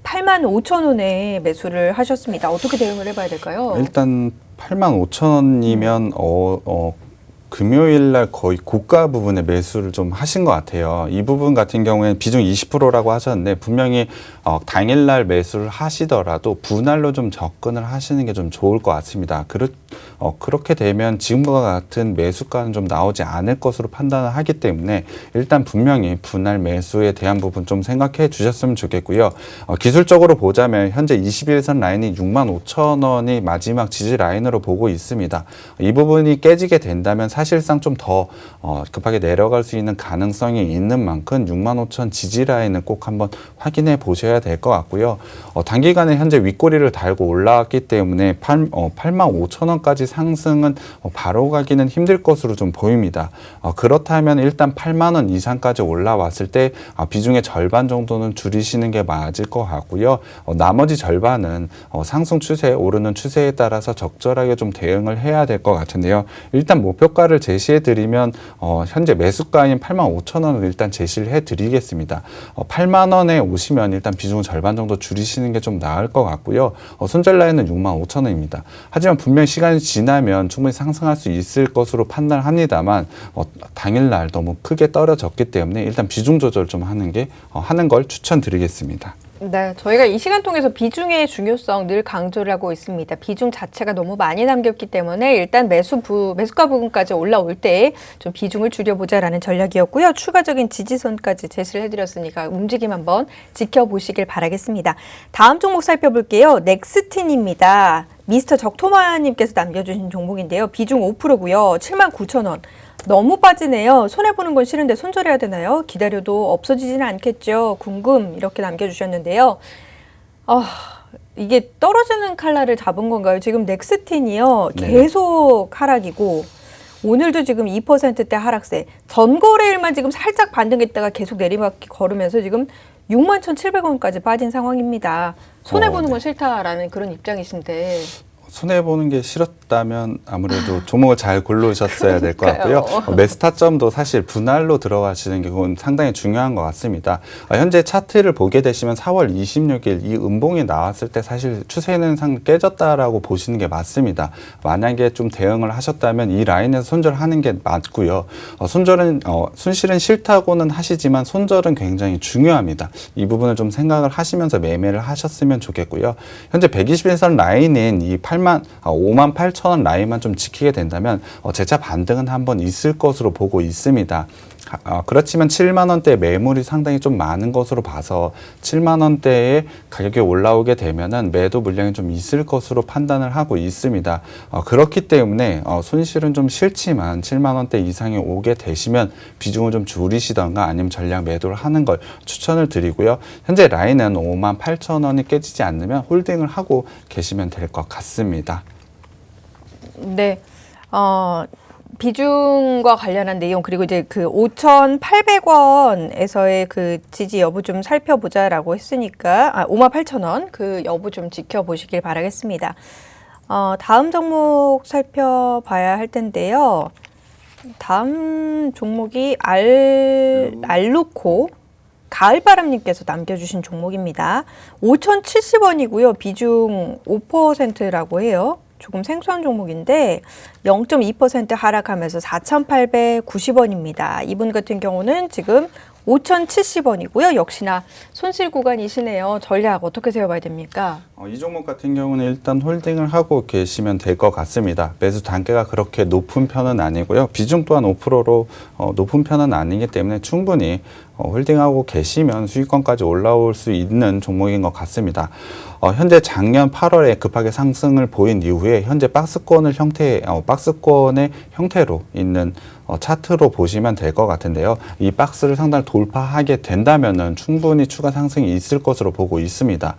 85,000원에 매수를 하셨습니다. 어떻게 대응을 해봐야 될까요? 일단 85,000원이면 금요일 날 거의 고가 부분에 매수를 좀 하신 것 같아요. 이 부분 같은 경우에는 비중 20%라고 하셨는데 분명히 당일날 매수를 하시더라도 분할로 좀 접근을 하시는 게 좀 좋을 것 같습니다. 그렇게 되면 지금과 같은 매수가는 좀 나오지 않을 것으로 판단을 하기 때문에 일단 분명히 분할 매수에 대한 부분 좀 생각해 주셨으면 좋겠고요. 기술적으로 보자면 현재 21선 라인이 65,000원이 마지막 지지 라인으로 보고 있습니다. 이 부분이 깨지게 된다면 사실상 좀 더 급하게 내려갈 수 있는 가능성이 있는 만큼 65,000 지지 라인을 꼭 한번 확인해 보셔야 될 것 같고요. 단기간에 현재 윗꼬리를 달고 올라왔기 때문에 85,000원까지 상승은 바로 가기는 힘들 것으로 좀 보입니다. 그렇다면 일단 8만 원 이상까지 올라왔을 때 비중의 절반 정도는 줄이시는 게 맞을 것 같고요. 나머지 절반은 상승 추세, 오르는 추세에 따라서 적절하게 좀 대응을 해야 될 것 같은데요. 일단 목표가를 제시해 드리면 현재 매수가인 85,000원을 일단 제시를 해 드리겠습니다. 8만 원에 오시면 일단 비중을 절반 정도 줄이시는 게 좀 나을 것 같고요. 손절 라인은 65,000원입니다. 하지만 분명히 시간이 지나면 충분히 상승할 수 있을 것으로 판단합니다만 당일날 너무 크게 떨어졌기 때문에 일단 비중 조절 좀 하는 걸 추천드리겠습니다. 네, 저희가 이 시간 통해서 비중의 중요성 늘 강조를 하고 있습니다. 비중 자체가 너무 많이 남겼기 때문에 일단 매수가 부분까지 올라올 때 좀 비중을 줄여보자라는 전략이었고요. 추가적인 지지선까지 제시를 해드렸으니까 움직임 한번 지켜보시길 바라겠습니다. 다음 종목 살펴볼게요. 넥스틴입니다. 미스터 적토마님께서 남겨주신 종목인데요. 비중 5%고요. 79,000원. 너무 빠지네요. 손해보는 건 싫은데 손절해야 되나요? 기다려도 없어지지는 않겠죠. 궁금 이렇게 남겨주셨는데요. 이게 떨어지는 칼날을 잡은 건가요? 지금 넥스틴이요. 계속 하락이고 오늘도 지금 2%대 하락세. 전거래일만 지금 살짝 반등했다가 계속 내리막기 걸으면서 지금 61,700원까지 빠진 상황입니다. 손해보는 건 싫다라는 그런 입장이신데 손해보는 게 싫었다면 아무래도 종목을 잘 고르셨어야 될 것 같고요. 매수 타점도 사실 분할로 들어가시는 게 그건 상당히 중요한 것 같습니다. 현재 차트를 보게 되시면 4월 26일 이 음봉이 나왔을 때 사실 추세는 깨졌다라고 보시는 게 맞습니다. 만약에 좀 대응을 하셨다면 이 라인에서 손절하는 게 맞고요. 손절은 손실은 싫다고는 하시지만 손절은 굉장히 중요합니다. 이 부분을 좀 생각을 하시면서 매매를 하셨으면 좋겠고요. 현재 121선 라인인 이 58,000원 라인만 좀 지키게 된다면 재차 반등은 한번 있을 것으로 보고 있습니다. 그렇지만 7만 원대 매물이 상당히 좀 많은 것으로 봐서 7만 원대에 가격이 올라오게 되면은 매도 물량이 좀 있을 것으로 판단을 하고 있습니다. 그렇기 때문에 손실은 좀 싫지만 7만 원대 이상이 오게 되시면 비중을 좀 줄이시던가 아니면 전량 매도를 하는 걸 추천을 드리고요. 현재 라인은 58,000원이 깨지지 않으면 홀딩을 하고 계시면 될 것 같습니다. 네. 비중과 관련한 내용 그리고 이제 그 5,800원에서의 그 지지 여부 좀 살펴보자라고 했으니까 58,000원 그 여부 좀 지켜보시길 바라겠습니다. 다음 종목 살펴봐야 할 텐데요. 다음 종목이 알루코 가을바람님께서 남겨주신 종목입니다. 5,070원이고요. 비중 5%라고 해요. 조금 생소한 종목인데 0.2% 하락하면서 4,890원입니다. 이분 같은 경우는 지금 5,070원이고요. 역시나 손실 구간이시네요. 전략 어떻게 세워봐야 됩니까? 이 종목 같은 경우는 일단 홀딩을 하고 계시면 될 것 같습니다. 매수 단가가 그렇게 높은 편은 아니고요. 비중 또한 5%로 높은 편은 아니기 때문에 충분히 홀딩하고 계시면 수익권까지 올라올 수 있는 종목인 것 같습니다. 현재 작년 8월에 급하게 상승을 보인 이후에 현재 박스권의 형태로 있는 차트로 보시면 될 것 같은데요. 이 박스를 상단을 돌파하게 된다면은 충분히 추가 상승이 있을 것으로 보고 있습니다.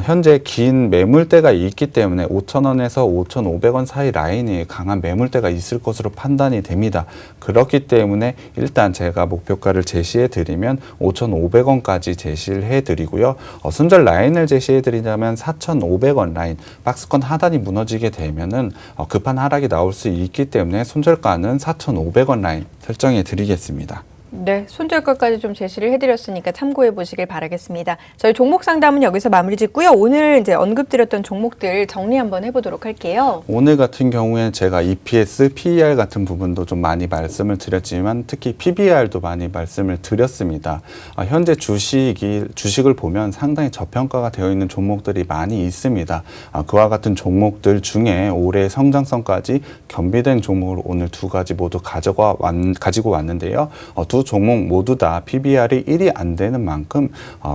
현재 긴 매물대가 있기 때문에 5,000원에서 5,500원 사이 라인이 강한 매물대가 있을 것으로 판단이 됩니다. 그렇기 때문에 일단 제가 목표가를 제시해 드리면 5,500원까지 제시를 해 드리고요. 손절 라인을 제시해 드리자면 4,500원 라인, 박스권 하단이 무너지게 되면은 급한 하락이 나올 수 있기 때문에 손절가는 4,500원 라인 설정해 드리겠습니다. 네, 손절가까지 좀 제시를 해드렸으니까 참고해 보시길 바라겠습니다. 저희 종목 상담은 여기서 마무리 짓고요. 오늘 이제 언급드렸던 종목들 정리 한번 해보도록 할게요. 오늘 같은 경우에는 제가 EPS, PER 같은 부분도 좀 많이 말씀을 드렸지만 특히 PBR도 많이 말씀을 드렸습니다. 현재 주식을 보면 상당히 저평가가 되어 있는 종목들이 많이 있습니다. 그와 같은 종목들 중에 올해 성장성까지 겸비된 종목을 오늘 두 가지 모두 가지고 왔는데요. 두 종목 모두 다 PBR이 1이 안 되는 만큼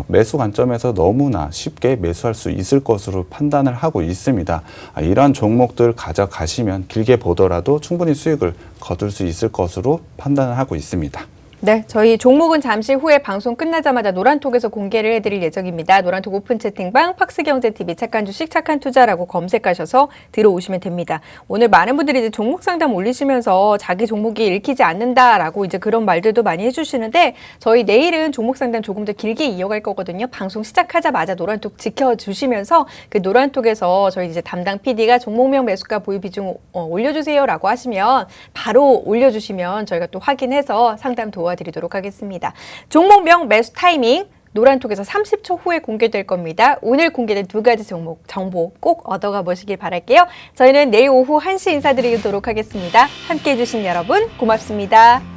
매수 관점에서 너무나 쉽게 매수할 수 있을 것으로 판단을 하고 있습니다. 이러한 종목들 가져가시면 길게 보더라도 충분히 수익을 거둘 수 있을 것으로 판단을 하고 있습니다. 네, 저희 종목은 잠시 후에 방송 끝나자마자 노란톡에서 공개를 해드릴 예정입니다. 노란톡 오픈 채팅방 팍스경제TV 착한 주식 착한 투자라고 검색하셔서 들어오시면 됩니다. 오늘 많은 분들이 이제 종목 상담 올리시면서 자기 종목이 읽히지 않는다라고 이제 그런 말들도 많이 해주시는데 저희 내일은 종목 상담 조금 더 길게 이어갈 거거든요. 방송 시작하자마자 노란톡 지켜주시면서 그 노란톡에서 저희 이제 담당 PD가 종목명 매수가 보유 비중 올려주세요라고 하시면 바로 올려주시면 저희가 또 확인해서 상담 도와드리도록 하겠습니다. 종목명 매수 타이밍 노란톡에서 30초 후에 공개될 겁니다. 오늘 공개된 두 가지 종목 정보 꼭 얻어가 보시길 바랄게요. 저희는 내일 오후 1시 인사드리도록 하겠습니다. 함께해 주신 여러분 고맙습니다.